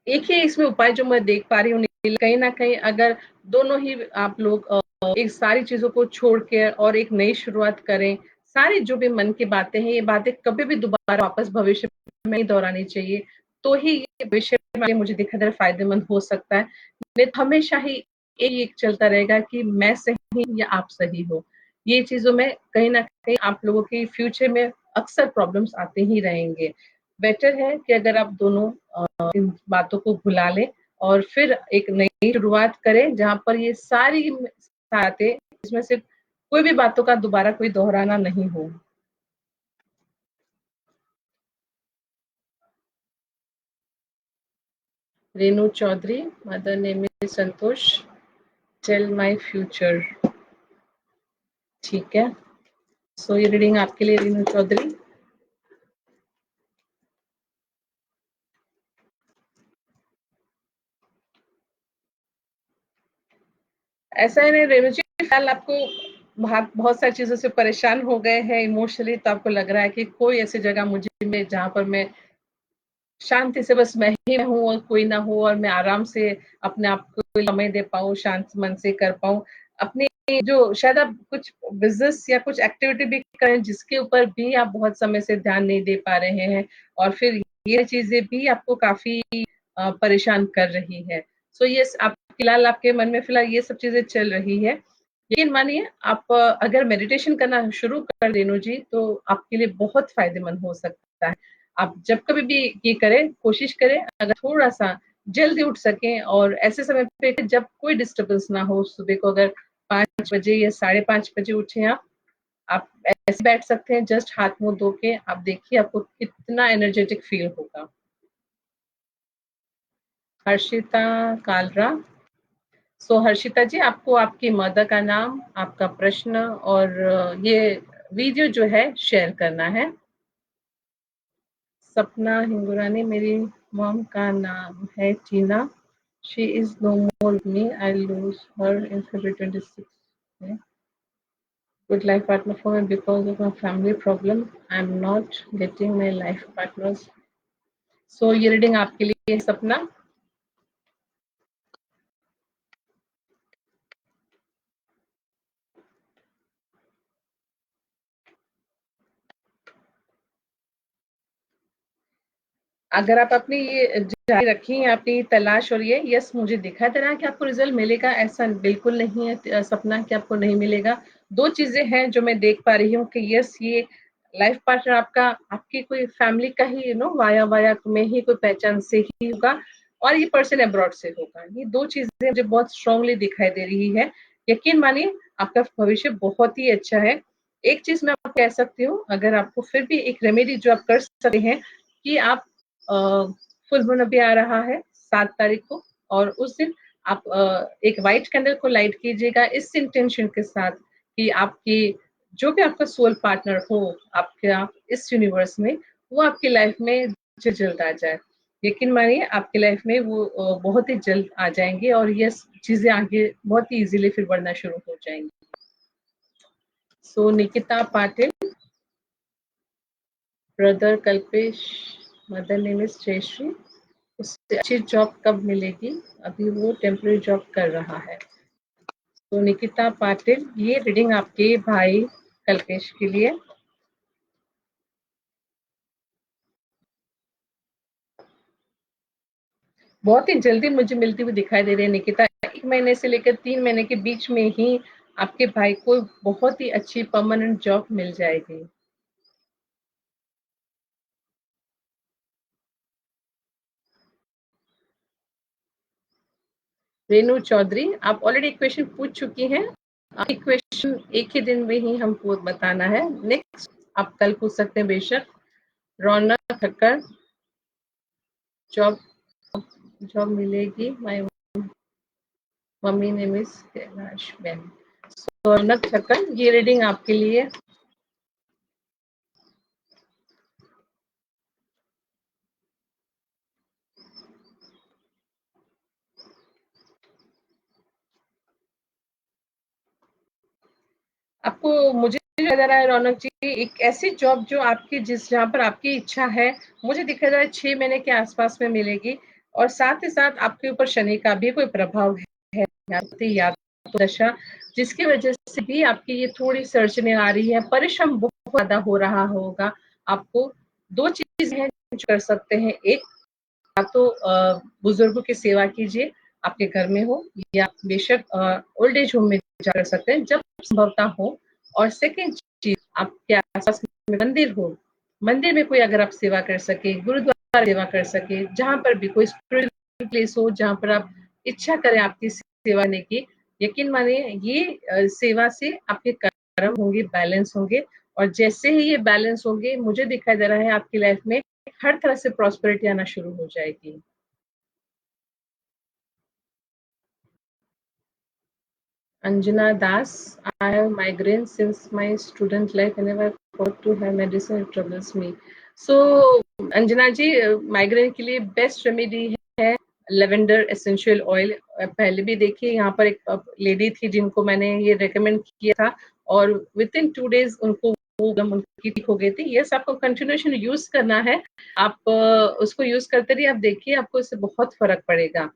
एक ही इसमें उपाय जो मैं देख पा रही हूँ कहीं ना कहीं अगर दोनों ही आप लोग एक सारी चीजों को छोड़ के और एक नई शुरुआत करें सारी जो भी मन की बातें हैं ये बातें कभी भी दोबारा वापस भविष्य में नहीं दोहरानी चाहिए तो ही ये भविष्य में मुझे दिखा दे फायदेमंद हो सकता है नहीं तो हमेशा ही एक चलता रहेगा कि मैं सही या आप सही हो ये चीजों में कहीं ना कहीं आप लोगों की फ्यूचर में अक्सर प्रॉब्लम्स आते ही रहेंगे बेटर है कि अगर आप दोनों इन बातों को भुला लें और फिर एक नई शुरुआत करें जहां पर ये सारी बातें इसमें से कोई भी बातों का दोबारा कोई दोहराना नहीं हो। Renu Chaudhary mother name is Santosh tell my future ठीक है सो ये रीडिंग आपके लिए रेनू चौधरी। ऐसा है नहीं रेणु जी फिलहाल आपको बहुत सारी चीजों से परेशान हो गए हैं इमोशनली तो आपको लग रहा है कि कोई ऐसी जगह मुझे में जहां पर मैं शांति से बस मैं ही हूँ और कोई ना हो और मैं आराम से अपने आप को समय दे पाऊँ शांत मन से कर पाऊँ अपनी जो शायद आप कुछ बिजनेस या कुछ एक्टिविटी भी करें जिसके ऊपर भी आप बहुत समय से ध्यान नहीं दे पा रहे हैं और फिर ये चीजें भी आपको काफी परेशान कर रही है सो ये आप फिलहाल आपके मन में फिलहाल ये सब चीजें चल रही है लेकिन मानिए आप अगर मेडिटेशन करना शुरू कर देनो जी तो आपके लिए बहुत फायदेमंद हो सकता है आप जब कभी भी ये करें कोशिश करें अगर थोड़ा सा जल्दी उठ सकें और ऐसे समय पे जब कोई डिस्टरबेंस ना हो सुबह को अगर 5 बजे या 5:30 बजे उठे आप ऐसे बैठ सकते हैं जस्ट हाथ मुंह धो के आप देखिए आपको कितना एनर्जेटिक फील होगा। हर्षिता कालरा सो हर्षिता जी आपको आपकी मदर का नाम आपका प्रश्न और ये वीडियो जो है शेयर करना है। सपना हिंगुरानी मेरी मॉम का नाम है Tina she is no more with me I lose her in February 26 good life partner for me because of my family problem I'm not getting my life partners so ये रीडिंग आपके लिए सपना। अगर आप अपनी ये जारी रखी अपनी तलाश और ये यस मुझे दिखा दे रहा है कि आपको रिजल्ट मिलेगा ऐसा बिल्कुल नहीं है सपना कि आपको नहीं मिलेगा दो चीजें हैं जो मैं देख पा रही हूँ कि यस ये लाइफ पार्टनर आपका आपकी कोई फैमिली का ही वाया वाया में ही कोई पहचान से ही होगा और ये पर्सन अब्रॉड से होगा ये दो चीजें मुझे बहुत स्ट्रांगली दिखाई दे रही है यकीन मानिए आपका भविष्य बहुत ही अच्छा है एक चीज़ मैं आपको कह सकती हूँ, अगर आपको फिर भी एक रेमेडी जो आप कर सकते हैं कि आप फुल मून अभी आ रहा है 7 तारीख को, और उस दिन आप एक व्हाइट कैंडल को लाइट कीजिएगा इस इंटेंशन के साथ कि आपकी जो भी आपका सोल पार्टनर हो आपका इस यूनिवर्स में, वो आपकी लाइफ में जल्द आ जाए। यकीन मानिए आपकी लाइफ में वो बहुत ही जल्द आ जाएंगे और ये चीजें आगे बहुत ही इजीली फिर बढ़ना शुरू हो जाएंगी। So Nikita Patil, brother Kalpesh, mother name is Jayashree. उससे अच्छी जॉब कब मिलेगी? अभी वो टेम्पररी जॉब कर रहा है। तो निकिता पाटिल, ये रीडिंग आपके भाई कल्पेश के लिए। बहुत ही जल्दी मुझे मिलती हुई दिखाई दे रही है निकिता। 1 महीने से लेकर 3 महीने के बीच में ही आपके भाई को बहुत ही अच्छी परमानेंट जॉब मिल जाएगी। रेनू चौधरी, आप ऑलरेडी क्वेश्चन पूछ चुकी हैं। आपकी क्वेश्चन एक ही दिन में ही हमको बताना है। नेक्स्ट आप कल पूछ सकते हैं बेशक। रौनक ठक्कर, जॉब जॉब मिलेगी, my mummy name is Kailash ben. Raunak Thakkar, ये रीडिंग आपके लिए। आपको मुझे लग रहा है रौनक जी, एक ऐसी जॉब जो आपकी जिस जहाँ पर आपकी इच्छा है, मुझे दिख रहा है 6 महीने के आसपास में मिलेगी। और साथ ही साथ आपके ऊपर शनि का भी कोई प्रभाव है या तो दशा, जिसकी वजह से भी आपकी ये थोड़ी सी अड़चने आ रही है, परिश्रम बहुत ज्यादा हो रहा होगा आपको। 2 चीज है जो कर सकते हैं। एक, या तो बुजुर्गों की सेवा कीजिए, आपके घर में हो या बेशक ओल्ड एज होम में जा कर सकते हैं जब संभवता हो। और सेकेंड चीज, आपके आसपास में मंदिर हो, मंदिर में कोई अगर आप सेवा कर सके, गुरुद्वारा सेवा कर सके, जहाँ पर भी कोई स्पिरिचुअल प्लेस हो जहाँ पर आप इच्छा करें आपकी सेवा करने की, यकीन मानिए ये सेवा से आपके कर्म होंगे, बैलेंस होंगे। और जैसे ही ये बैलेंस होंगे, मुझे दिखाई दे रहा है आपकी लाइफ में हर तरह से प्रॉस्पेरिटी आना शुरू हो जाएगी। Anjana Das, I have migraine since my student life. Whenever I got to have medicine, it troubles me. So, Anjana ji, migraine के लिए बेस्ट रेमेडी है लेवेंडर एसेंशियल ऑयल। पहले भी देखिए, यहाँ पर एक लेडी थी जिनको मैंने ये रेकमेंड किया था, और विद इन 2 days उनको वो उनकी ठीक हो गई थी। यस, आपको कंटिन्यूएशन यूज करना है। आप उसको यूज करते रहिए, आप देखिए आपको इससे बहुत फर्क पड़ेगा।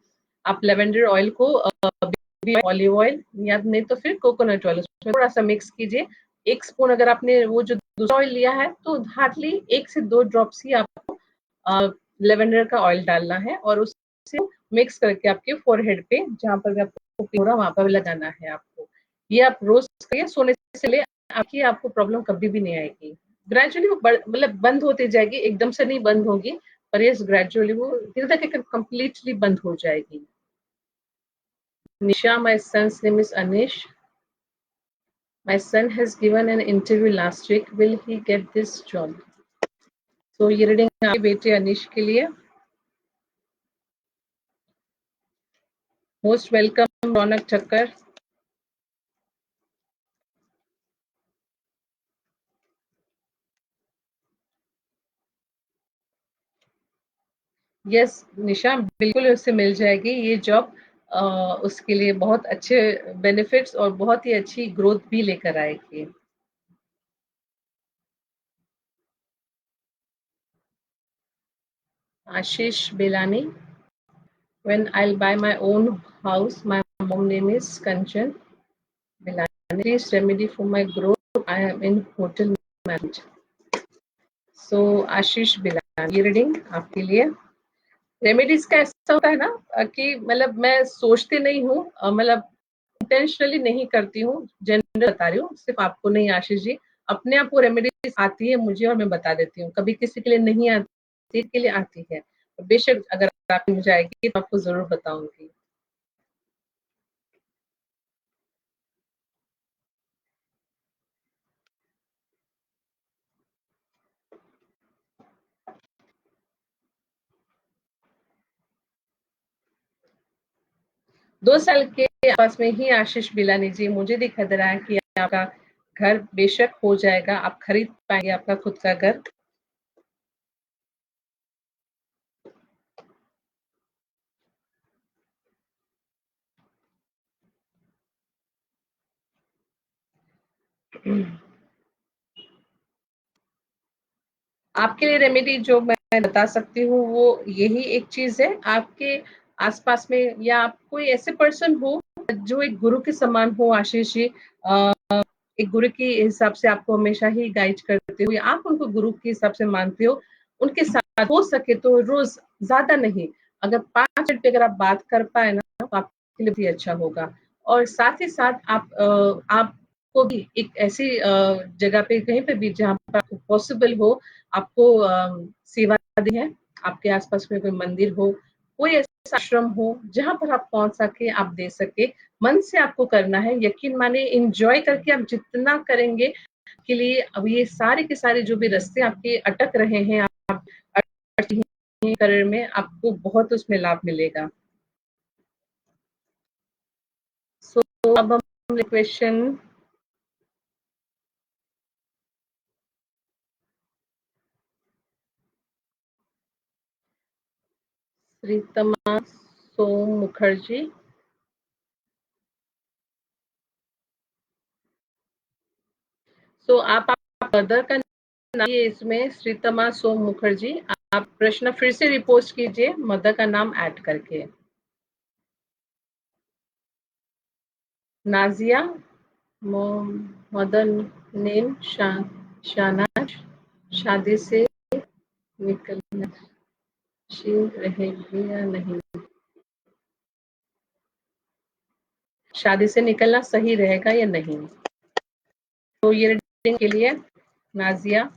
आप लेवेंडर ऑयल को ऑलिव ऑयल या नहीं तो फिर कोकोनट ऑयल, उसमें थोड़ा सा मिक्स कीजिए। 1 स्पून अगर आपने वो जो दूसरा ऑयल लिया है तो हार्डली 1 से 2 ड्रॉप्स ही आपको लेवेंडर का ऑयल डालना है, और उससे मिक्स करके आपके फोरहेड पे जहाँ पर भी आपको हो रहा वहां पर लगाना है आपको। ये आप रोज करिए, सोने से ले आपको प्रॉब्लम कभी भी नहीं आएगी। ग्रेजुअली वो मतलब बंद होती जाएगी, एकदम से नहीं बंद होगी, पर ये ग्रेजुअली वो धीरे धीरे कंप्लीटली बंद हो जाएगी। Nisha, my son's name is Anish. My son has given an interview last week. Will he get this job? So ये रीडिंग आपके बेटे अनिश के लिए। मोस्ट वेलकम रौनक ठक्कर। यस निशा, बिल्कुल उससे मिल जाएगी ये जॉब। उसके लिए बहुत अच्छे बेनिफिट्स और बहुत ही अच्छी ग्रोथ भी लेकर आएगी। आशीष Belani, when I'll buy my own house, my mom name is Kanchan Belani. Please remedy for my growth. I am in hotel management. सो आशीष बिलानी, ये रीडिंग आपके लिए। रेमेडीज का ऐसा होता है ना कि मतलब मैं सोचती नहीं हूँ, मतलब इंटेंशनली नहीं करती हूँ, जनरल बता रही हूँ, सिर्फ आपको नहीं आशीष जी, अपने आप वो रेमेडीज आती है मुझे और मैं बता देती हूँ। कभी किसी के लिए नहीं आती, के लिए आती है। बेशक अगर आप मिल जाएगी तो आपको जरूर बताऊंगी। 2 साल के आसपास में ही आशीष बिलानी जी मुझे दिखा दे रहा है कि आपका घर बेशक हो जाएगा, आप खरीद पाएंगे आपका खुद का घर। आपके लिए रेमेडी जो मैं बता सकती हूँ वो यही एक चीज है, आपके आसपास में या आप कोई ऐसे पर्सन हो जो एक गुरु के समान हो आशीष जी, एक गुरु के हिसाब से आपको हमेशा ही गाइड करते हो या आप उनको गुरु के हिसाब से मानते हो, उनके साथ हो सके तो रोज, ज्यादा नहीं, अगर 5 मिनट पे अगर आप बात कर पाए ना तो आपके लिए भी अच्छा होगा। और साथ ही साथ आपको भी एक ऐसी जगह पे कहीं पे भी जहाँ पर आपको पॉसिबल हो, आपको सेवा दी है, आपके आसपास में कोई मंदिर हो, कोई ऐसा आश्रम हो जहां पर आप पहुंच सके, आप दे सके, मन से आपको करना है, यकीन माने एंजॉय करके आप जितना करेंगे के लिए। अब ये सारे के सारे जो भी रास्ते आपके अटक रहे हैं, आप करियर में आपको बहुत उसमें लाभ मिलेगा। सो अब हम क्वेश्चन श्रीतमा सोम मुखर्जी। सो आप मदर का नाम ये इसमें श्रीतमा सोम मुखर्जी, आप प्रश्न फिर से रिपोस्ट कीजिए मदर का नाम ऐड करके। नाजिया, मदर नेम शानाज, शादी से निकलना शी रहेगी या नहीं, शादी से निकलना सही रहेगा या नहीं। तो ये रीडिंग के लिए नाजिया,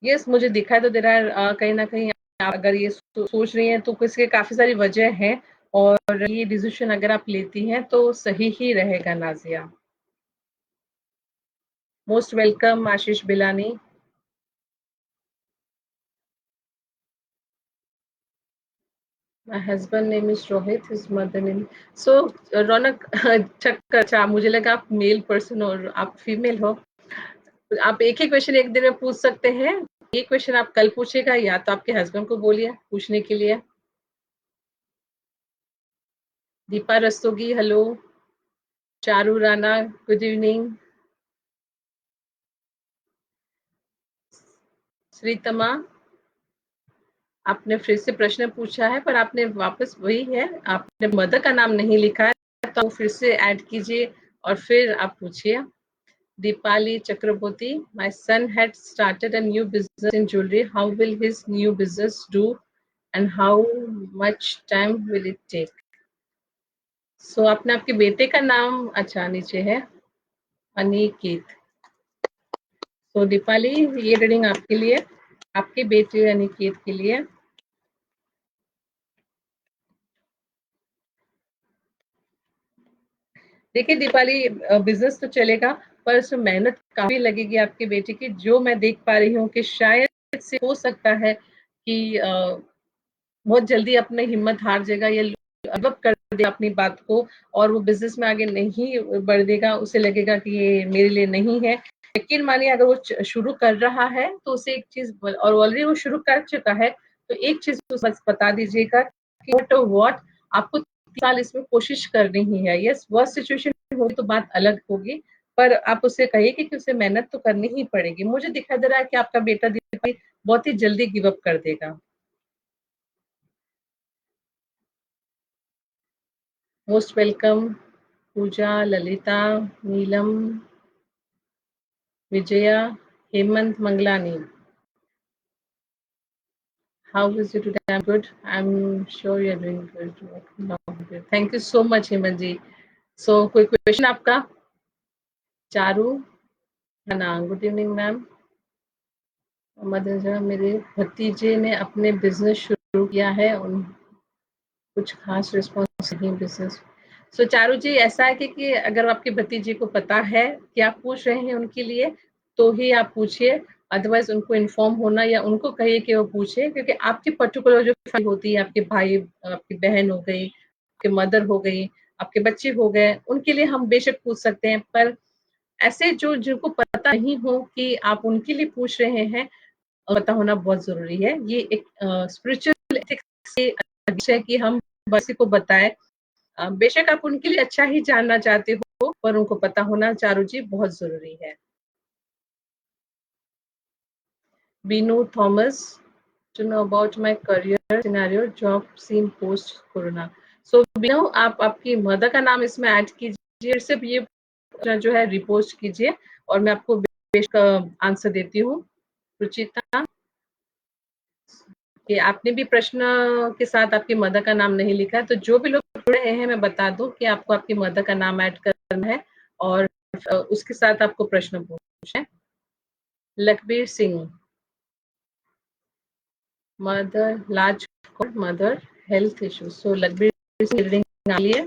यस मुझे दिखाई तो दे रहा है कहीं ना कहीं आप अगर ये सोच रही हैं तो इसके काफी सारी वजह है, और ये डिसीजन अगर आप लेती हैं तो सही ही रहेगा Nazia. Most welcome Ashish बिलानी। My husband name is Rohit, his mother name. So रौनक चक्कर, अच्छा मुझे लगा आप मेल पर्सन और आप फीमेल हो। आप एक ही क्वेश्चन एक दिन में पूछ सकते हैं, ये क्वेश्चन आप कल पूछेगा या तो आपके हस्बैंड को बोलिए पूछने के लिए। Deepa Rastogi hello, Charu Rana good evening, Shreetama आपने फिर से प्रश्न पूछा है पर आपने वापस वही है, आपने मदर का नाम नहीं लिखा है तो फिर से ऐड कीजिए और फिर आप पूछिए। दीपाली चक्रवर्ती, my son had started a new business in jewelry, how will his new business do and how much time will it take? So आपने आपके बेटे का नाम अच्छा नीचे है अनिकेत। तो दीपाली ये रीडिंग आपके लिए, आपके बेटे अनिकेत के लिए। देखिए दीपाली, बिजनेस तो चलेगा पर उसमें मेहनत काफी लगेगी आपके बेटे की, जो मैं देख पा रही हूँ कि शायद से हो सकता है कि बहुत जल्दी अपने हिम्मत हार जाएगा या गिव कर देगा अपनी बात को, और वो बिजनेस में आगे नहीं बढ़ देगा, उसे लगेगा कि ये मेरे लिए नहीं है। यकीन मानिए अगर वो शुरू कर रहा है तो उसे एक चीज, और ऑलरेडी वो शुरू कर चुका है, तो एक चीज बस बता दीजिएगा कि व्हाट आपको 3 साल इसमें कोशिश करनी ही है। यस वर्स्ट सिचुएशन होगी तो बात अलग होगी, पर आप उसे कहिए कि उसे मेहनत तो करनी ही पड़ेगी। मुझे दिखाई दे रहा है कि आपका बेटा बहुत ही जल्दी गिव अप कर देगा। Most welcome Pooja, Lalita, Neelam, Vijaya, Hemant Mangalani. How is you today? I'm good. I'm sure you're doing good. No, good. Thank you so much, Hemant ji. So कोई क्वेश्चन आपका? चारू, ना गुड इवनिंग मैम। मदर, मेरे भतीजे ने अपने बिजनेस शुरू किया है, उन कुछ खास रिस्पॉन्स नहीं बिजनेस। सो चारू जी ऐसा है कि अगर आपके भतीजे को पता है कि आप पूछ रहे हैं उनके लिए तो ही आप पूछिए, अदरवाइज़ उनको इन्फॉर्म होना या उनको कहिए कि वो पूछे, क्योंकि आपकी पर्टिकुलर जो फैमिली होती है, आपके भाई, आपकी बहन हो गई, आपकी मदर हो गई, आपके बच्चे हो गए, उनके लिए हम बेशक पूछ सकते हैं, पर ऐसे जो जिनको पता नहीं हो कि आप उनके लिए पूछ रहे हैं, पता होना बहुत ज़रूरी है। ये एक स्पिरिचुअल एथिक्स से है कि हम किसी को बताएँ। बेशक आप उनके लिए अच्छा ही जानना चाहते हो, पर उनको पता होना चारू जी बहुत ज़रूरी है। Binu Thomas, to know about my career scenario, job scene post corona. So Binu, आप आपकी मदर का नाम इसमें ऐड कीजिए, सिर्फ ये जो है रिपोस्ट कीजिए और मैं आपको बेशक आंसर देती हूँ। रुचिता, कि आपने भी प्रश्न के साथ आपकी मदर का नाम नहीं लिखा, तो जो भी लोग जुड़ रहे हैं मैं बता दूं कि आपको आपकी मदर का नाम ऐड करना है और उसके साथ आपको प्रश्न पूछना है। Lakhbir Singh, mother large mother health issues. So Lakhbir Singh reading आ लिए।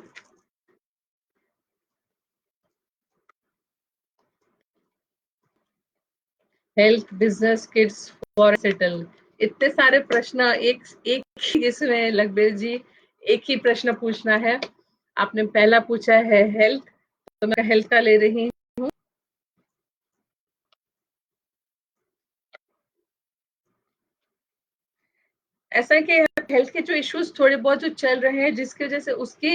Health, business, kids, for settle. इतने सारे प्रश्न एक एक ही इसमें लखबीर जी, एक ही प्रश्न पूछना है। आपने पहला पूछा है हेल्थ, तो मैं हेल्थ का ले रही हूँ। ऐसा है कि हेल्थ के जो इश्यूज थोड़े बहुत जो चल रहे हैं, जिसकी वजह से उसके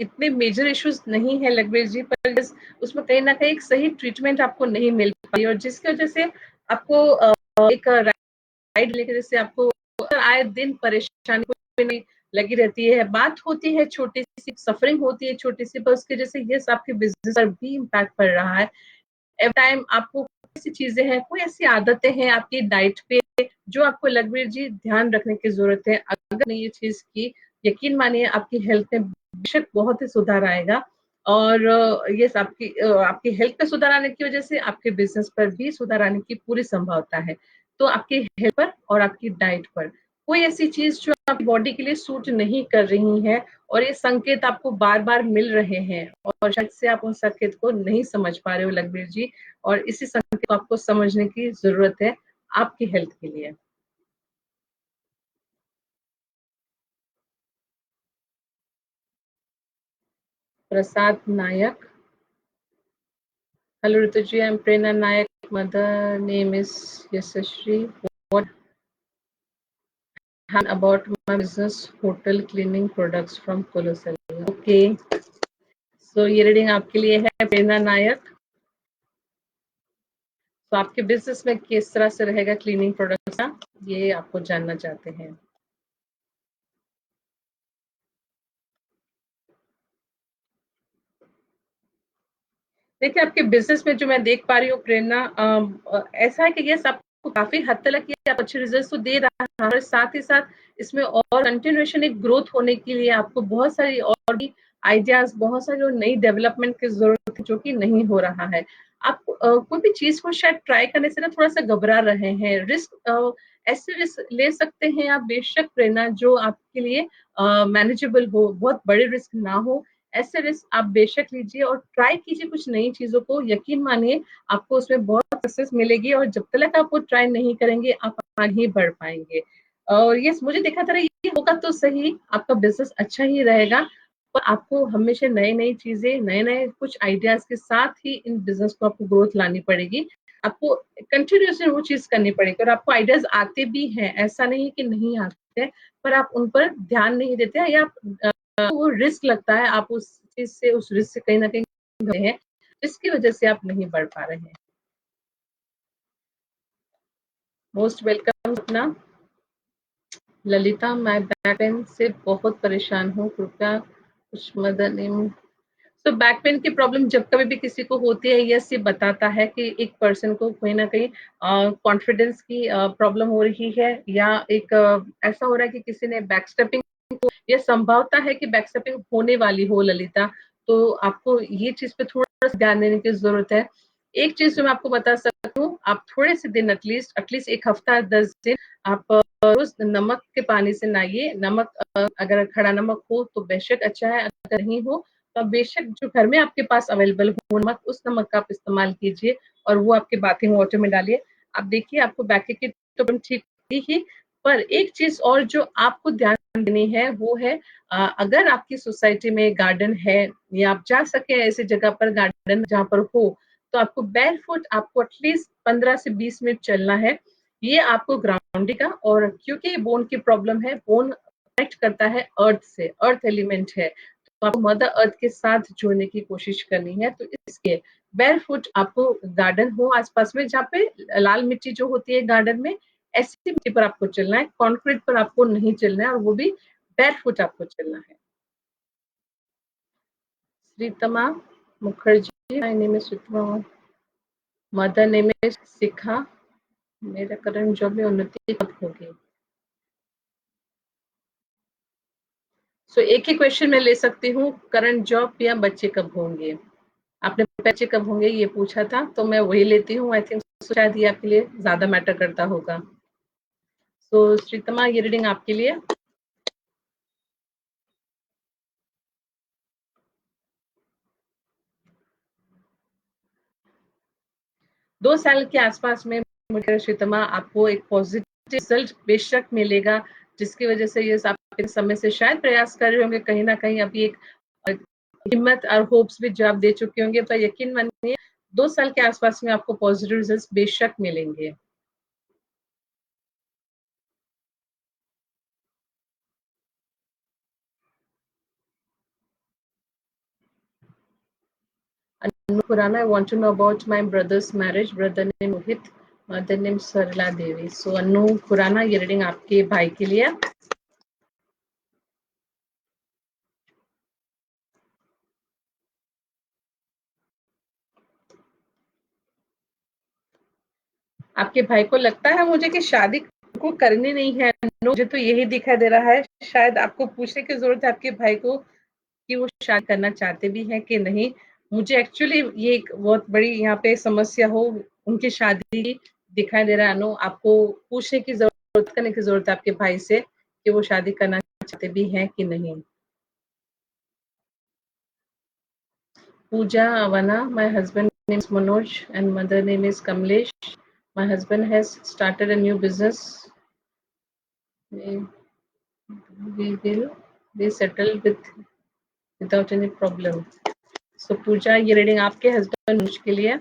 इतने मेजर इश्यूज नहीं है लखबीर जी, पर उसमें कहीं ना कहीं एक सही ट्रीटमेंट आपको नहीं मिल पाई, और जिसकी वजह से आपको एक राइड लेकर जैसे आपको आए दिन परेशानी कोई नहीं लगी रहती है। बात होती है छोटी सी, सफरिंग होती है छोटी सी, पर उसके जैसे ये आपके बिजनेस पर भी इम्पैक्ट पड़ रहा है। एवरी टाइम आपको ऐसी चीजें हैं, कोई ऐसी आदतें हैं आपकी डाइट पे जो आपको लखबीर जी ध्यान रखने की जरूरत है। अगर नहीं ये चीज की, यकीन मानिए आपकी हेल्थ में बेशक बहुत ही सुधार आएगा, और ये आपकी हेल्थ पे सुधार आने की वजह से आपके बिजनेस पर भी सुधार आने की पूरी संभावना है। तो आपकी हेल्थ पर और आपकी डाइट पर कोई ऐसी चीज जो आपकी बॉडी के लिए सूट नहीं कर रही है, और ये संकेत आपको बार बार मिल रहे हैं और शायद से आप उन संकेत को नहीं समझ पा रहे हो लखबीर जी, और इसी संकेत को आपको समझने की जरूरत है आपकी हेल्थ के लिए। Prasad Nayak, hello Ritu ji, I am Prerna Nayak, mother name is Yashasvi, what about my business hotel cleaning products from Colossal. Okay, so ये रीडिंग आपके लिए है प्रेरणा नायक। तो आपके बिजनेस में किस तरह से रहेगा क्लीनिंग प्रोडक्ट्स का, ये आपको जानना चाहते हैं। देखिए, आपके बिजनेस में जो मैं देख पा रही हूँ प्रेरणा, ऐसा है कि यस आपको काफी हद तक ये आप अच्छे रिजल्ट तो दे रहा है, और साथ ही साथ इसमें और कंटिन्यूएशन एक ग्रोथ होने के लिए आपको बहुत सारी और भी आइडियाज, बहुत सारी और नई डेवलपमेंट की जरूरत है, जो कि नहीं हो रहा है। आप कोई भी चीज को शायद ट्राई करने से ना थोड़ा सा घबरा रहे हैं। रिस्क, ऐसे रिस्क ले सकते हैं आप बेशक प्रेरणा, जो आपके लिए मैनेजेबल हो, बहुत बड़े रिस्क ना हो। ऐसे रिस्क आप बेशक लीजिए और ट्राई कीजिए कुछ नई चीजों को। यकीन मानिए आपको उसमें बहुत सक्सेस मिलेगी, और जब तक आप वो ट्राई नहीं करेंगे आप आगे नहीं बढ़ पाएंगे। और ये मुझे देखा था ये होगा तो सही, आपका बिजनेस अच्छा ही रहेगा, पर आपको हमेशा नई नई चीजें, नए नए कुछ आइडियाज के साथ ही इन बिजनेस को आपको ग्रोथ लानी पड़ेगी। आपको कंटिन्यूसली वो चीज करनी पड़ेगी, और आपको आइडियाज आते भी हैं, ऐसा नहीं कि नहीं आते, पर आप उन पर ध्यान नहीं देते हैं, या वो रिस्क लगता है, आप उस चीज से, उस रिस्क से कहीं ना कहीं गए हैं, जिसकी वजह से आप नहीं बढ़ पा रहे हैं। मोस्ट वेलकम अपना। ललिता, मैं बैक पेन से बहुत परेशान हूँ, कृपया कुछ मदद नहीं। तो बैक पेन की प्रॉब्लम जब कभी भी किसी को होती है, यस ये बताता है कि एक पर्सन को कहीं ना कहीं कॉन्फिडेंस की प्रॉब्लम हो रही है, या एक ऐसा हो रहा है कि किसी ने बैकस्टेपिंग, ये संभवता है कि बैकस्टेपिंग होने वाली हो ललिता। तो आपको ये चीज पे थोड़ा सा ध्यान देने की जरूरत है। एक चीज जो मैं आपको बता सकती हूँ, आप थोड़े से दिन एटलीस्ट एक हफ्ता 10 दिन आप रोज नमक के पानी से नहाइए। नमक, अगर खड़ा नमक हो तो बेशक अच्छा है, अगर नहीं हो तो बेशक जो घर में आपके पास अवेलेबल हो नमक, उस नमक का आप इस्तेमाल कीजिए और वो आपके बाथिंग वाटर में डालिए। आप देखिए आपको बैक की तो ठीक ही, पर एक चीज और जो आपको ध्यान देनी है वो है अगर आपकी सोसाइटी में गार्डन है या आप जा सके ऐसी जगह पर गार्डन जहाँ पर हो, तो आपको बैरफुट आपको एटलीस्ट 15 से 20 मिनट चलना है। ये आपको ग्राउंडिंग का, और क्योंकि बोन की प्रॉब्लम है, बोन कनेक्ट करता है अर्थ से, अर्थ एलिमेंट है, तो आपको मदर अर्थ के साथ जुड़ने की कोशिश करनी है। तो इसके बैरफुट आपको गार्डन हो आसपास में जहाँ पे लाल मिट्टी जो होती है गार्डन में, ऐसी मिट्टी पर आपको चलना है, कंक्रीट पर आपको नहीं चलना है, और वो भी बैरफुट आपको चलना है। Shreetama Mukherjee, my name is Shreetama, mother name is Shikha, मेरा करंट जॉब में उन्नति कब होगी? सो एक ही क्वेश्चन मैं ले सकती हूँ, करंट जॉब या बच्चे कब होंगे। आपने बच्चे कब होंगे ये पूछा था, तो मैं वही लेती हूँ। आई थिंक शायद ये आपके लिए ज्यादा मैटर करता होगा। तो श्रीतमा ये रीडिंग आपके लिए। 2 साल के आसपास में मुझे श्रीतमा आपको एक पॉजिटिव रिजल्ट बेशक मिलेगा, जिसकी वजह से ये आप समय से शायद प्रयास कर रहे होंगे, कहीं ना कहीं अभी एक हिम्मत और होप्स भी जवाब दे चुके होंगे, पर यकीन मानिए 2 साल के आसपास में आपको पॉजिटिव रिजल्ट बेशक मिलेंगे। Anu Khurana, I want to know about my brother's marriage. Brother name Mohit, mother name Sarla Devi. So Anu Khurana, ये रीडिंग आपके भाई के लिए। आपके भाई को लगता है मुझे कि शादी को करनी नहीं है। मुझे तो यही दिखाई दे रहा है, शायद आपको पूछने की जरूरत है आपके भाई को कि वो शादी करना चाहते भी हैं कि नहीं। मुझे एक्चुअली ये एक बहुत बड़ी यहाँ पे समस्या हो उनकी शादी की दिखाई दे रहा है। अनु, आपको पूछने की जरूरत, करने की जरूरत है आपके भाई से कि वो शादी करना चाहते भी हैं कि नहीं। पूजा Avana, my husband name is Manoj and mother name is Kamlesh. My husband has started a new business. We will be settled without any problem. So पूजा ये रीडिंग आपके हस्बैंड मनोज के लिए।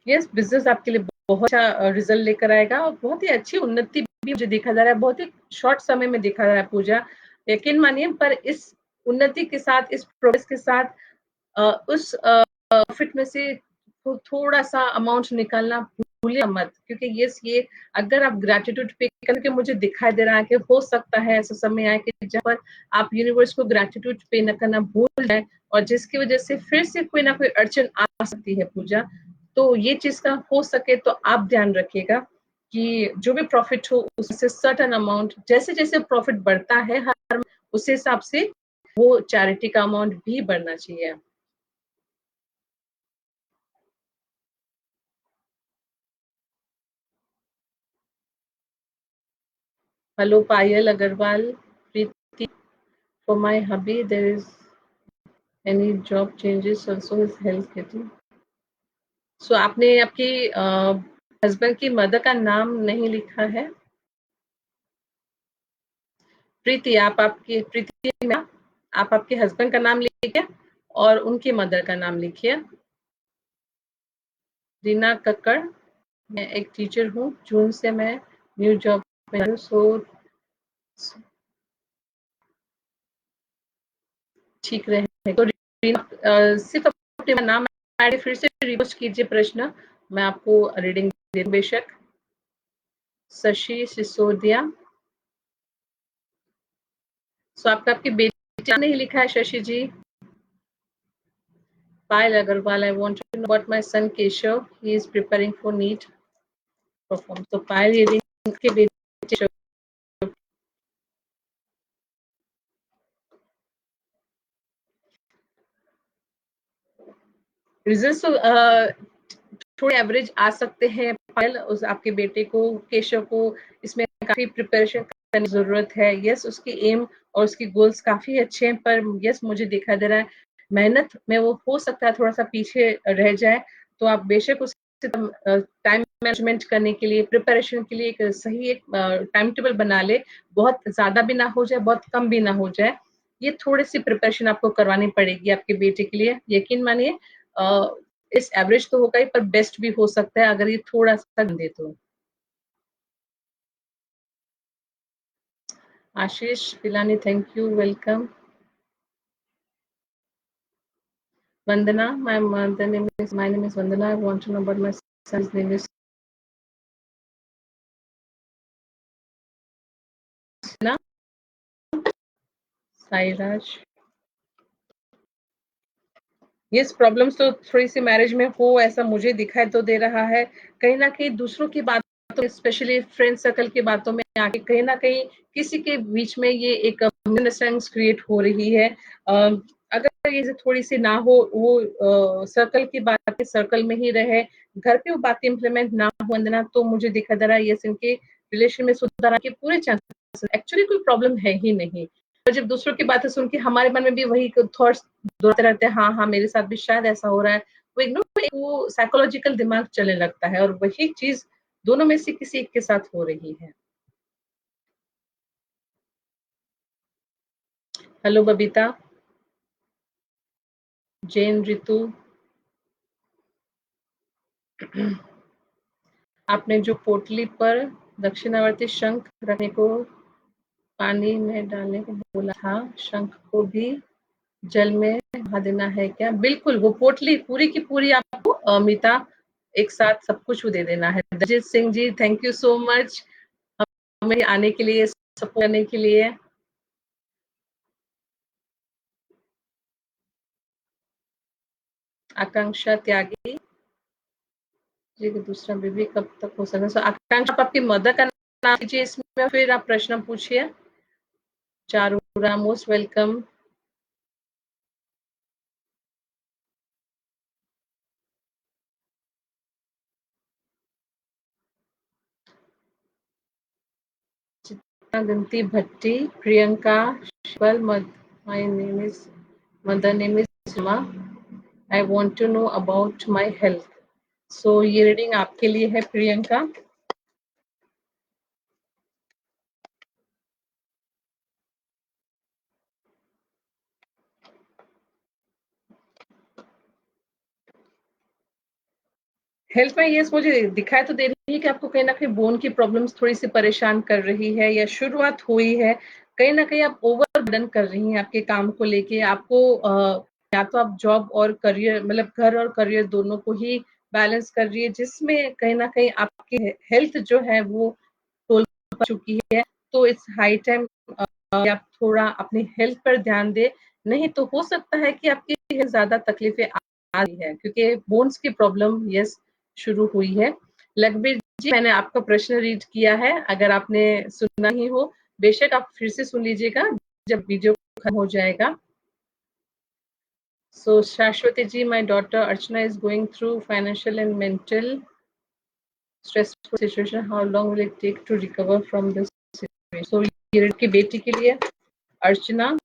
यस, बिजनेस आपके लिए बहुत अच्छा रिजल्ट लेकर आएगा और बहुत ही अच्छी उन्नति भी मुझे देखा जा रहा है, बहुत ही शॉर्ट समय में देखा जा रहा है पूजा, यकीन मानिए। पर इस उन्नति के साथ, इस प्रोग्रेस के साथ उस प्रॉफिट में से थोड़ा सा अमाउंट निकालना भूलिए मत, क्योंकि ये अगर आप ग्रेटिट्यूड पे करके, मुझे दिखाई दे रहा है कि हो सकता है ऐसा समय आए कि जहाँ पर आप यूनिवर्स को ग्रेटिट्यूड पे न करना भूल जाए, और जिसकी वजह से फिर से कोई ना कोई अड़चन आ सकती है पूजा। तो ये चीज का हो सके तो आप ध्यान रखिएगा कि जो भी प्रॉफिट हो उससे सर्टेन अमाउंट, जैसे जैसे प्रॉफिट बढ़ता है हर उस हिसाब से वो चैरिटी का अमाउंट भी बढ़ना चाहिए। Hello Payal Agarwal, Preeti, for my hubby there is any job changes also his health getting। सो आपने आपकी हस्बैंड की मदर का नाम नहीं लिखा है। प्रीति, आप आपकी प्रीति में आप आपके हस्बैंड का नाम लिखिए और उनकी मदर का नाम लिखिए। रीना कक्कड़, मैं एक टीचर हूँ, जून से मैं न्यू जॉब में हूँ। सो ठीक रहे तो सिर्फ अपने नाम ऐड फिर से रिपोस्ट कीजिए प्रश्न, मैं आपको रीडिंग दे बेशक। शशि सिसोदिया, सो आपका आपकी बेटी नहीं लिखा है शशि जी। पायल Agarwal, I want to know about my son Keshav. He is preparing for NEET perform. तो पायल ये के बेटे रिजल्ट तो थोड़े एवरेज आ सकते हैं पायल। उस आपके बेटे को, केशव को, इसमें काफी प्रिपरेशन करने की जरूरत है। यस, उसकी एम और उसकी गोल्स काफी अच्छे हैं, पर यस मुझे दिखा दे रहा है मेहनत में वो हो सकता है थोड़ा सा पीछे रह जाए। तो आप बेशक उस टाइम मैनेजमेंट करने के लिए, प्रिपरेशन के लिए एक सही एक टाइम टेबल बना ले, बहुत ज़्यादा भी ना हो जाए, बहुत कम भी ना हो जाए। ये थोड़ी-सी प्रिपरेशन आपको करवानी पड़ेगी आपके बेटे के लिए। यकीन मानिए इस एवरेज तो होगा ही पर बेस्ट भी हो सकता है अगर ये थोड़ा-सा दे तो। Ashish Pilani, thank you, welcome. Vandana, my name is Vandana. I want to know about my son's name is ना साईराज। यस, प्रॉब्लम्स तो थोड़ी-सी मैरिज में हो ऐसा मुझे दिखाई तो दे रहा है। कहीं न कहीं दूसरों की बातों स्पेशली फ्रेंड सर्कल की बातों में आके कहीं न कहीं किसी के बीच में ये एक मिसअंडरस्टैंडिंग्स क्रिएट हो रही है। अ, अगर ये थोड़ी-सी ना हो वो सर्कल की बातें सर्कल में ही रहे, घर पे वो बातें इम्प्लीमेंट ना हो वंदना तो मुझे दिखाई दे रहा है यस इनके रिलेशन में सुधार आने के पूरे चांसेस एक्चुअली कोई प्रॉब्लम है ही नहीं। और जब दूसरों की बातें सुन के हमारे मन में भी वही थॉट्स दौड़ाते रहते हैं, हाँ, हाँ, मेरे साथ भी शायद ऐसा हो रहा है। वो एक ना वो साइकोलॉजिकल दिमाग चलने लगता है और वही चीज़ दोनों में से किसी एक के साथ हो रही है। हेलो बबीता, जैन ऋतु, आपने जो पोटली पर दक्षिणावर्ती शंख रखने को पानी में डालने को बोला था, शंख को भी जल में बहा देना है क्या? बिल्कुल, वो पोटली पूरी की पूरी आपको मीता एक साथ सब कुछ वो दे देना है। Daljit Singh ji, thank you so much हमें आने के लिए, सपोर्ट करने के लिए। आकांक्षा त्यागी जी का दूसरा बेबी कब तक हो सकता है? सो आकांक्षा आप आपकी मदर का नाम लीजिए इसमें फिर आप प्रश्न पूछिए। चारूरा मोस्ट वेलकम। गिनती Bhatti, Priyanka Shival, my name is mother name is Suma. I want to know about my health. So ये रीडिंग आपके लिए है प्रियंका। हेल्थ में ये मुझे दिखाई तो दे रही है कि आपको कहीं न कहीं बोन की प्रॉब्लम्स थोड़ी-सी परेशान कर रही है या शुरुआत हुई है। कहीं न कहीं आप ओवरबर्डन कर रही हैं आपके काम को लेके। आपको या तो आप जॉब और करियर मतलब घर और करियर दोनों को ही बैलेंस कर रही है, जिसमें कहीं न कहीं आपकी हेल्थ जो है वो टोल पा चुकी है। तो इट्स हाई टाइम आप थोड़ा अपनी हेल्थ पर ध्यान दें। नहीं तो हो सकता है कि आपकी ज़्यादा तकलीफ़ें आ रही है क्योंकि बोन्स की प्रॉब्लम यस शुरू हुई है। लखबीर जी मैंने आपका प्रश्न रीड किया है, अगर आपने सुना ही हो, बेशक आप फिर से सुन लीजिएगा जब वीडियो खत्म हो जाएगा। So Shashwati ji, my daughter Archana is going through financial and mental stressful situation. How long will it take to recover from this situation? So ये की बेटी के लिए अर्चना,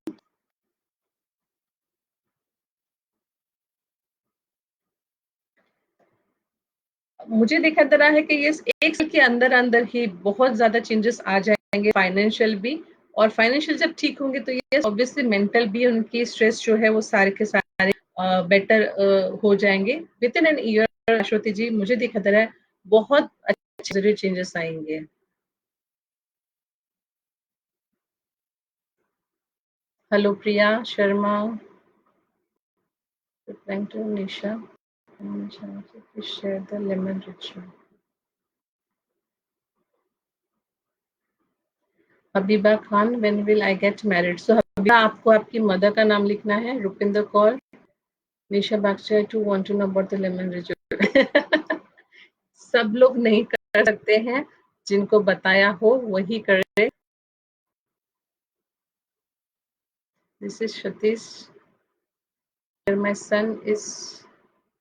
मुझे दिखा दे रहा है कि ये एक साल के अंदर अंदर ही बहुत ज्यादा चेंजेस आ जाएंगे फाइनेंशियल भी। और फाइनेंशियल जब ठीक होंगे तो ये ऑब्वियसली मेंटल भी उनकी स्ट्रेस जो है वो सारे के सारे बेटर हो जाएंगे within an year. Ashwathi ji मुझे दिखा दे रहा है बहुत अच्छे जरूर चेंजेस आएंगे। Hello Priya Sharma, thank you Nisha, please share the lemon ritual। Habiba Khan, when will I get married? So Habiba आपको आपकी मदर का नाम लिखना है, Rupinder Kaur. Nisha Bagcha to want to know about the lemon ritual. सब लोग नहीं कर सकते हैं, जिनको बताया हो वही करे। This is Satish, my son is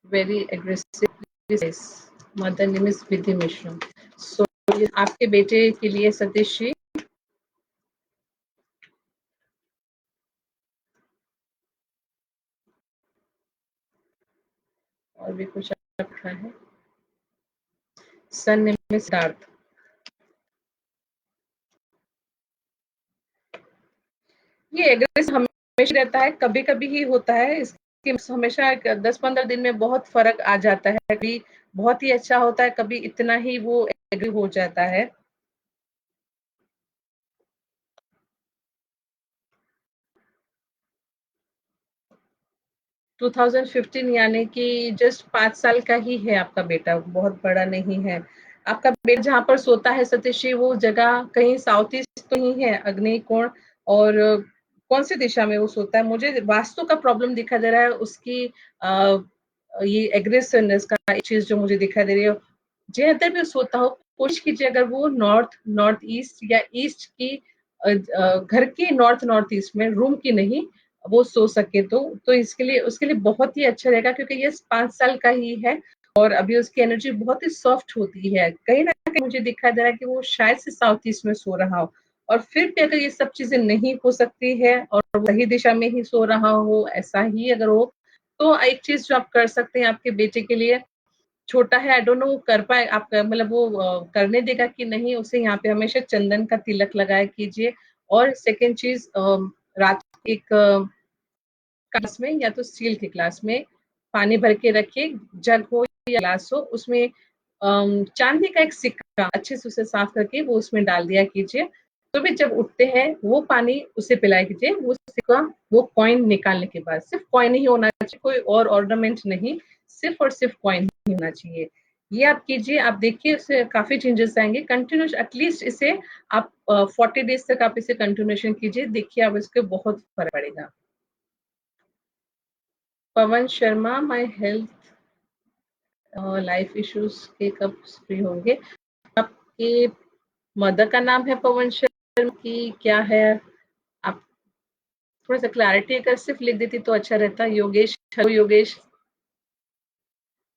very aggressive, mother name is Vidhi Mishra. So आपके बेटे के लिए सतीश जी और भी कुछ रखा है। सन नेम में सिद्धार्थ। ये एग्रेसिव हमेशा रहता है, कभी-कभी ही होता है। इसकी हमेशा 10-15 दिन में बहुत फ़र्क आ जाता है। कभी बहुत ही अच्छा होता है, कभी इतना ही वो एग्रेसिव हो जाता है। 2015 यानी कि जस्ट 5 साल का ही है आपका बेटा, बहुत बड़ा नहीं है। आपका बेटा जहाँ पर सोता है सतीशी, वो जगह कहीं साउथ ईस्ट तो नहीं है, आग्नेय कोण? और कौन सी दिशा में वो सोता है? मुझे वास्तु का प्रॉब्लम दिखाई दे रहा है उसकी। अ, ये एग्रेसिवनेस का एक चीज़ जो मुझे दिखाई दे रही है। जिधर भी सोता हो, कोशिश कीजिए अगर वो नॉर्थ, नॉर्थ ईस्ट या ईस्ट की घर के नॉर्थ, नॉर्थ ईस्ट में, रूम की नहीं, वो सो सके तो इसके लिए उसके लिए बहुत ही अच्छा रहेगा, क्योंकि ये 5 साल का ही है और अभी उसकी एनर्जी बहुत ही सॉफ्ट होती है। कहीं न कहीं मुझे दिखाई दे रहा है कि वो शायद से साउथ ईस्ट में सो रहा हो, और फिर भी अगर ये सब चीज़ें नहीं हो सकती है और वही दिशा में ही सो रहा हो, ऐसा ही अगर हो, तो एक चीज़ जो आप कर सकते हैं आपके बेटे के लिए, छोटा है, आई डोंट नो वो कर पाए आप, मतलब वो करने देगा कि नहीं, उसे यहाँ पे हमेशा चंदन का तिलक लगाया कीजिए। और सेकंड चीज़, रात को एक ग्लास में या तो स्टील के ग्लास में पानी भर के रखिए, जग हो या ग्लास हो, उसमें चांदी का एक सिक्का अच्छे से उसे साफ करके वो उसमें डाल दिया कीजिए। तो भी जब उठते हैं वो पानी उसे पिलाया कीजिए, वो सिक्का, वो कॉइन निकालने के बाद। सिर्फ कॉइन ही होना चाहिए, कोई और ऑर्नामेंट नहीं, सिर्फ और सिर्फ कॉइन ही होना चाहिए। ये आप कीजिए, आप देखिए उससे काफी चेंजेस आएंगे। कंटिन्यूस एटलीस्ट इसे आप 40 डेज तक आप इसे कंटिन्यूशन कीजिए, देखिए आप इसके बहुत फर्क पड़ेगा। Pawan Sharma, my health life issues के कब फ्री होंगे? आपके मदर का नाम है पवन शर्मा की क्या है? आप थोड़ा सा क्लैरिटी अगर सिर्फ लिख देती तो अच्छा रहता। Yogesh, hello Yogesh.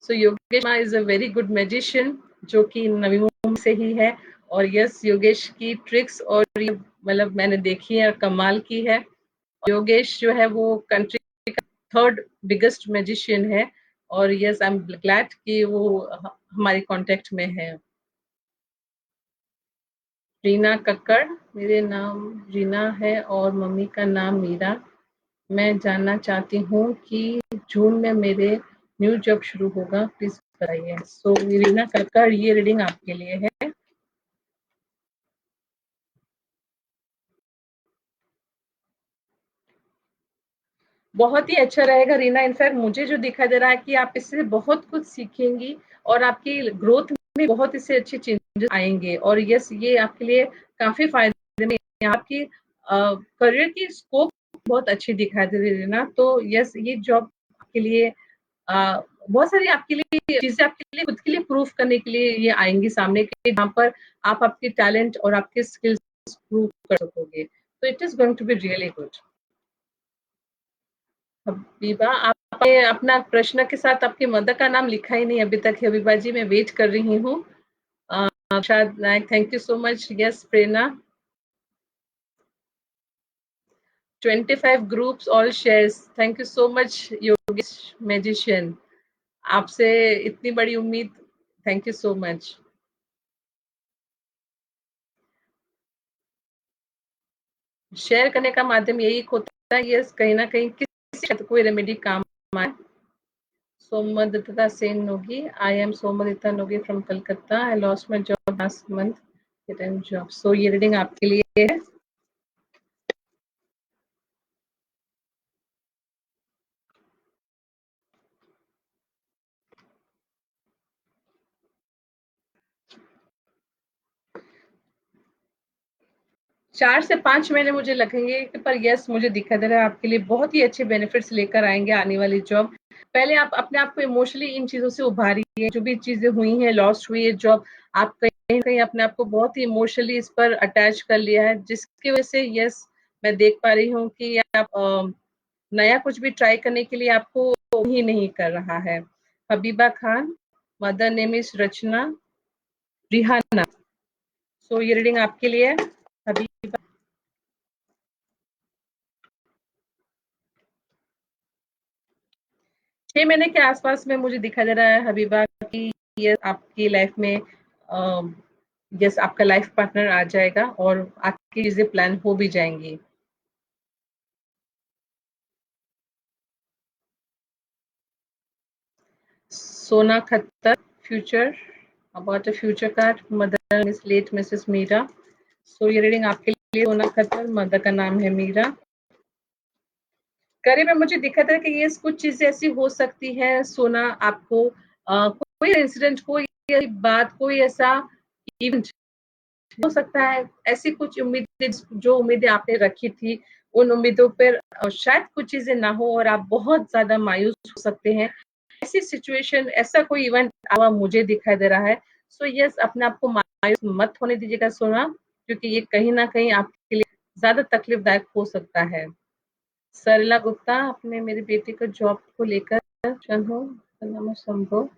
So Yogesh is a very good magician, जो कि नवी मुंबई से ही है। और यस, योगेश की ट्रिक्स और ये मतलब मैंने देखी है और कमाल की है। योगेश जो है वो कंट्री का थर्ड बिगेस्ट मैजिशियन है। और यस, आई एम ग्लैड कि वो हमारे कांटेक्ट में है। रीना कक्कड़, मेरे नाम रीना है और मम्मी का नाम मीरा। मैं जानना चाहती हूँ कि जून में मेरे न्यू जॉब शुरू होगा, प्लीज बताइए। सो रीना कक्कड़, ये रीडिंग आपके लिए है। बहुत ही अच्छा रहेगा रीना। इनफैक्ट मुझे जो दिखाई दे रहा है कि आप इससे बहुत कुछ सीखेंगी और आपकी ग्रोथ में बहुत इससे अच्छे चेंजेस आएंगे। और यस, ये आपके लिए काफी फायदे में है। आपकी करियर की स्कोप बहुत अच्छी दिखाई दे रही है रीना। तो यस, ये जॉब आपके लिए बहुत सारी आपके लिए चीजें आपके लिए खुद के लिए प्रूफ करने के लिए ये आएंगी सामने के, जहाँ पर आप आपके टैलेंट और आपके स्किल्स प्रूव कर सकोगे। तो it is going to be really good. Habiba, आपने अपना प्रश्न के साथ आपके मदर का नाम लिखा ही नहीं अभी तक। हबीबा जी, मैं वेट कर रही हूँ। Shayad Nayak, thank you so much. Yes Prerna, 25 groups all shares, thank you so much Yogesh magician. आपसे इतनी बड़ी उम्मीद, thank you so much. Share करने का माध्यम यही होता है, यस, कहीं ना कहीं किसी कोई रेमेडी काम आए। Somadita Sen Nogi. I am Somadita Nogi from Kolkata. I lost my job last month. Get a job. So ये रीडिंग आपके लिए है। चार से 5 महीने मुझे लगेंगे, पर यस, मुझे दिखा दे रहा है आपके लिए बहुत ही अच्छे बेनिफिट्स लेकर आएंगे आने वाली जॉब। पहले आप अपने आप को इमोशनली इन चीजों से उभारिए, जो भी चीजें हुई हैं, लॉस्ट हुई है जॉब, आप कहीं कहीं अपने आप को बहुत ही इमोशनली इस पर अटैच कर लिया है, जिसकी वजह से यस, मैं देख पा रही हूँ कि आप नया कुछ भी ट्राई करने के लिए आपको ही नहीं कर रहा है। Habiba Khan, mother name is Rachna Rihana. So ये रीडिंग आपके लिए है हबीबा। 6 महीने के आसपास में मुझे दिखाई दे रहा है हबीबा कि ये आपकी लाइफ में यस आपका लाइफ पार्टनर आ जाएगा और आपकी चीजें प्लान हो भी जाएंगी। Sona Khattar, future, about a future card, mother miss late Mrs Meera. So ये रीडिंग आपके लिए सोना खत्तर, मदर का नाम है मीरा। करीब में मुझे दिखा था कि ये कुछ चीजें ऐसी हो सकती है सोना आपको कोई इंसिडेंट कोई बात कोई ऐसा इवेंट हो सकता है, ऐसी कुछ उम्मीदें जो उम्मीदें आपने रखी थी उन उम्मीदों पर शायद कुछ चीजें ना हो और आप बहुत ज्यादा मायूस हो सकते हैं। ऐसी सिचुएशन ऐसा कोई इवेंट हुआ मुझे दिखाई दे रहा है। सो यस अपने आप को मायूस मत होने दीजिएगा सोना, क्योंकि ये कहीं ना कहीं आपके लिए ज्यादा तकलीफदायक हो सकता है। सरला गुप्ता, आपने मेरी बेटी को जॉब को लेकर हो संभव।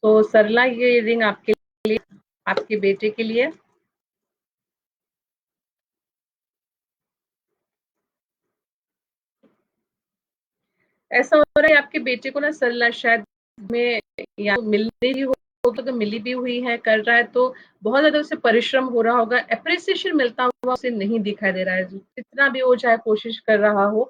तो सरला ये रिंग आपके लिए, आपके बेटे के लिए। ऐसा हो रहा है आपके बेटे को ना सरला शायद में या तो मिलने ही हो तो मिली भी हुई है कर रहा है तो बहुत ज्यादा उसे परिश्रम हो रहा होगा, अप्रिसिएशन मिलता हुआ उसे नहीं दिखाई दे रहा है, जितना भी वो चाहे कोशिश कर रहा हो।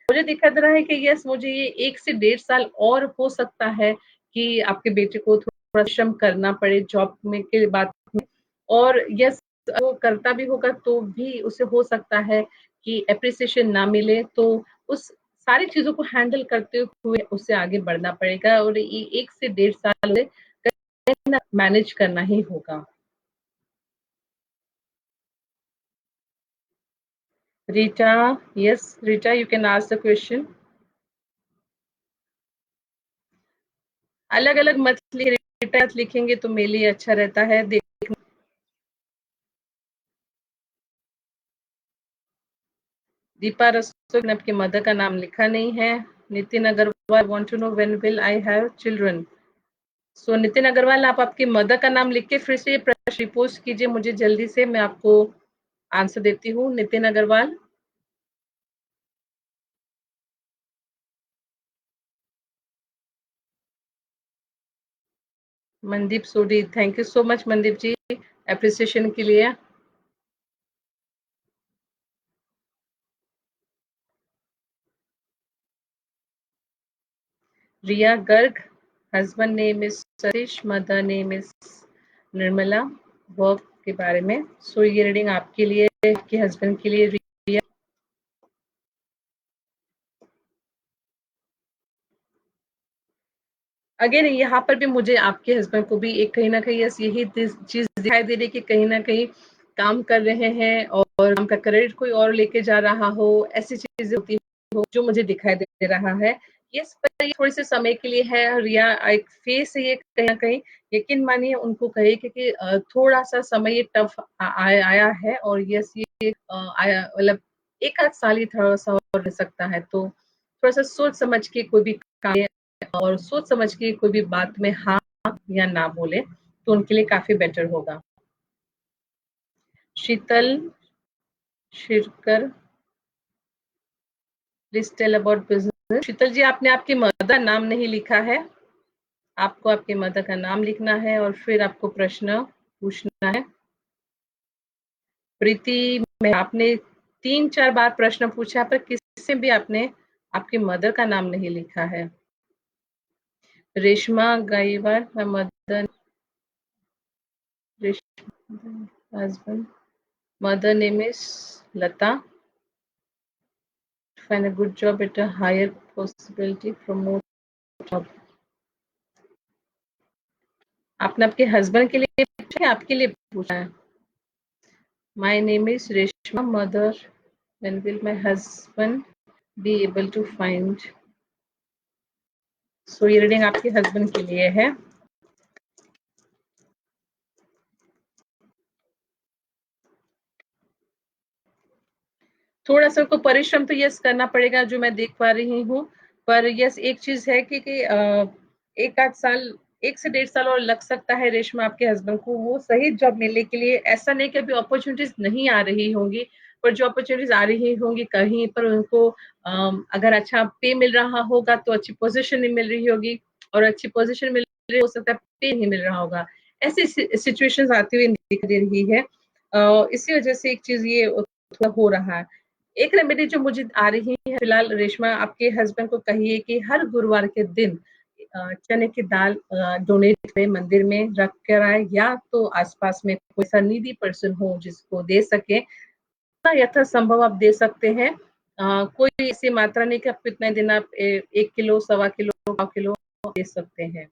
मुझे दिखा दे रहा है कि यस मुझे ये 1 से 1.5 साल और हो सकता है कि आपके बेटे को थोड़ा श्रम करना पड़े जॉब में के बाद में। और यस वो करता भी होगा तो भी उसे हो सकता है कि अप्रिसिएशन ना मिले, तो उस सारी चीजों को हैंडल करते हुए उसे आगे बढ़ना पड़ेगा और ये 1 से 1.5 साल मैनेज करना ही होगा। Rita, yes Rita you can ask the question. अलग अलग मत रीटा लिखेंगे तो मेरे लिए अच्छा रहता है। दीपा रसोग ने आपकी मदर का नाम लिखा नहीं है। Nitin Agarwal want to know when will I have children. So Nitin Agarwal आप आपकी मदर का नाम लिख के फिर से प्रश्न पोस्ट कीजिए मुझे जल्दी से, मैं आपको आंसर देती हूँ। Nitin Agarwal. Mandeep Sodhi, thank you so much Mandeep ji appreciation के लिए। Riya Garg, husband name is Satish, mother name is Nirmala. Work के बारे में, सो ये रीडिंग आपके लिए, आपके हस्बैंड के लिए। रिया, अगेन यहाँ पर भी मुझे आपके हस्बैंड को भी एक कहीं ना कहीं यही चीज दिखाई दे रही है कि कहीं ना कहीं काम कर रहे हैं और काम का क्रेडिट कोई और लेके जा रहा हो, ऐसी चीजें होती हो जो मुझे दिखाई दे रहा है। यस पर ये थोड़े से समय के लिए है। रिया एक फेस है ये कहीं ना कहीं, यकीन मानिए उनको कहे कि थोड़ा सा समय ये टफ आया है और यस ये आया मतलब 1 आध साल ही थोड़ा सा और रह सकता है, तो थोड़ा सा सोच समझ के कोई भी काम और सोच समझ के कोई भी बात में हाँ या ना बोले तो उनके लिए काफी बेटर होगा। शीतल Shirkar, please tell about business. शीतल जी आपने आपकी मदर नाम नहीं लिखा है, आपको आपके मदर का नाम लिखना है और फिर आपको प्रश्न पूछना है। प्रीति में आपने 3 4 बार प्रश्न पूछा पर किसी भी आपने आपकी मदर का नाम नहीं लिखा है। Reshma Gaywar, mother, husband, mother name is Lata. Find a good job at a higher possibility, promote job. आपने आपके हस्बैंड के लिए पूछा है आपके लिए पूछा है? My name is Reshma, mother. When will my husband be able to find? So ये रीडिंग आपके हस्बैंड के लिए है। थोड़ा सा उनको परिश्रम तो यस करना पड़ेगा जो मैं देख पा रही हूँ, पर यस एक चीज है कि 1 आध साल 1 से 1.5 साल और लग सकता है रेशमा आपके हस्बैंड को वो सही जॉब मिलने के लिए। ऐसा नहीं कि अभी अपॉर्चुनिटीज नहीं आ रही होंगी, पर जो अपॉर्चुनिटीज आ रही होंगी कहीं पर उनको अगर अच्छा पे मिल रहा होगा तो अच्छी पोजीशन नहीं मिल रही होगी, और अच्छी पोजीशन मिल रही हो सकता है पे नहीं मिल रहा होगा। ऐसी सिचुएशंस आती हुई दिख दे रही है। इसी वजह से एक चीज ये थोड़ा हो रहा है। एक रेमेडी जो मुझे आ रही है फिलहाल, रेशमा आपके हस्बैंड को कहिए कि हर गुरुवार के दिन चने की दाल डोनेट करें, मंदिर में रख कर आए, या तो आसपास में कोई सा नीडी पर्सन हो जिसको दे सके, यथासंभव आप दे सकते हैं। कोई ऐसी मात्रा नहीं कि आप कितने दिन आप 1 किलो, 1.25 किलो, 1 किलो दे सकते हैं।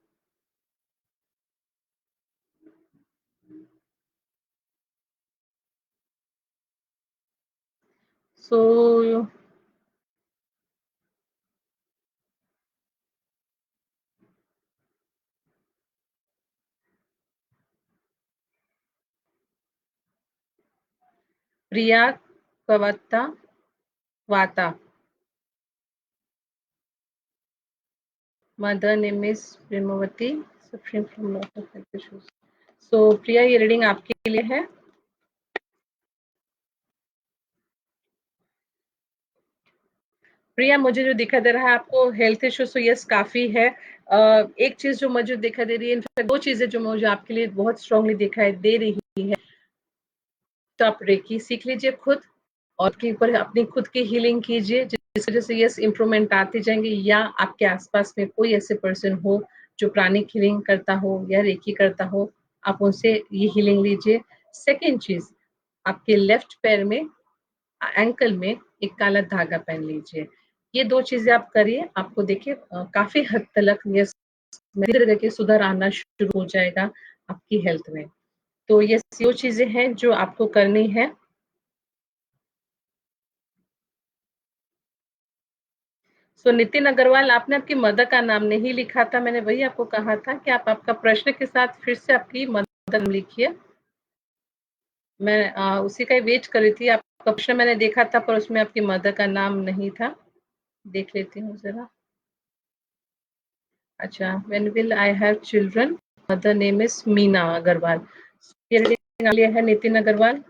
सो प्रिया, कवत्ता, वाता, mother name is Premvati, suffering from lots of health issues. So प्रिया, ये रीडिंग आपके लिए है। प्रिया, मुझे जो दिखा दे रहा है आपको हेल्थ इश्यूज तो यस काफी है। एक चीज जो मुझे दिखा दे रही है, इनफैक्ट दो चीजें जो मुझे आपके लिए बहुत स्ट्रांगली दिखाई दे रही है। तो आप रेकी सीख लीजिए खुद, और के ऊपर अपनी खुद की हीलिंग कीजिए, जिस वजह से यस इम्प्रूवमेंट आते जाएंगे, या आपके आसपास में कोई ऐसे पर्सन हो जो प्राणिक हीलिंग करता हो या रेकी करता हो, आप उनसे ये हीलिंग लीजिए। सेकेंड चीज, आपके लेफ्ट पैर में, एंकल में एक काला धागा पहन लीजिए। ये दो चीजें आप करिए, आपको देखिए काफी हद तक ये धीरे धीरे सुधार आना शुरू हो जाएगा आपकी हेल्थ में। तो ये वो चीजें हैं जो आपको करनी है। सो नितिन अग्रवाल, आपने आपकी मदर का नाम नहीं लिखा था, मैंने वही आपको कहा था कि आप आपका प्रश्न के साथ फिर से आपकी मदर नाम लिखिए। मैं उसी का ही वेट कर रही थी, आपका प्रश्न मैंने देखा था पर उसमें आपकी मदर का नाम नहीं था। देख लेती हूँ जरा। अच्छा, when will I have children, mother name is Meena Agarwal. ये रीडिंग लिए है नितिन अग्रवाल।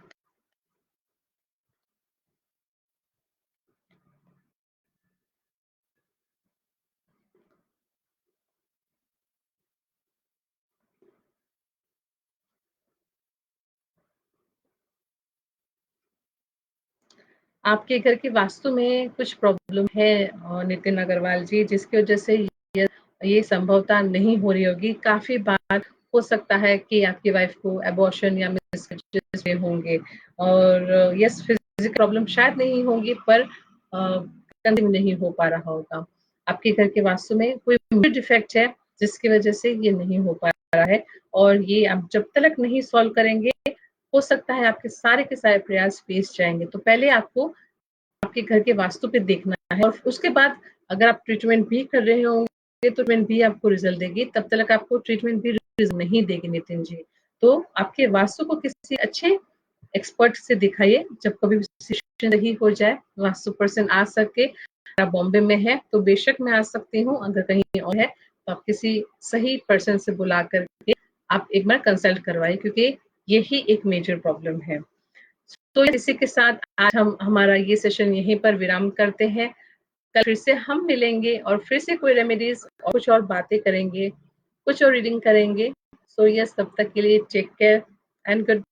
आपके घर की वास्तु में कुछ प्रॉब्लम है नितिन अग्रवाल जी, जिसकी वजह से ये संभवता नहीं हो रही होगी। काफी बार हो सकता है कि आपकी वाइफ को एबॉर्शन या मिसकैरेजेस में होंगे, और यस फिजिकल प्रॉब्लम शायद नहीं होंगी, पर कंसीव नहीं हो पा रहा होगा। आपके घर के वास्तु में कोई डिफेक्ट है जिसकी वजह से ये नहीं हो पा रहा है, और ये आप जब तक नहीं सॉल्व करेंगे, हो सकता है आपके सारे के सारे प्रयास वेस्ट जाएंगे। तो पहले आपको आपके घर के वास्तु पे देखना है, और उसके बाद अगर आप ट्रीटमेंट भी कर रहे होंगे तो ट्रीटमेंट भी आपको रिजल्ट देगी, तब तक आपको ट्रीटमेंट भी रिजल्ट नहीं देगी नितिन जी। तो आपके वास्तु को किसी अच्छे एक्सपर्ट से दिखाइए, जब कभी सिचुएशन सही हो जाए, वास्तु पर्सन आ सके। आप बॉम्बे में है तो बेशक मैं आ सकती हूँ, अगर कहीं और है तो आप किसी सही पर्सन से बुला करके आप एक बार कंसल्ट करवाइए, क्योंकि यही एक मेजर प्रॉब्लम है। तो इसी के साथ आज हम हमारा ये सेशन यहीं पर विराम करते हैं। कल फिर से हम मिलेंगे और फिर से कोई रेमेडीज और कुछ और बातें करेंगे, कुछ और रीडिंग करेंगे। सो यस, तब तक के लिए टेक केयर एंड गुड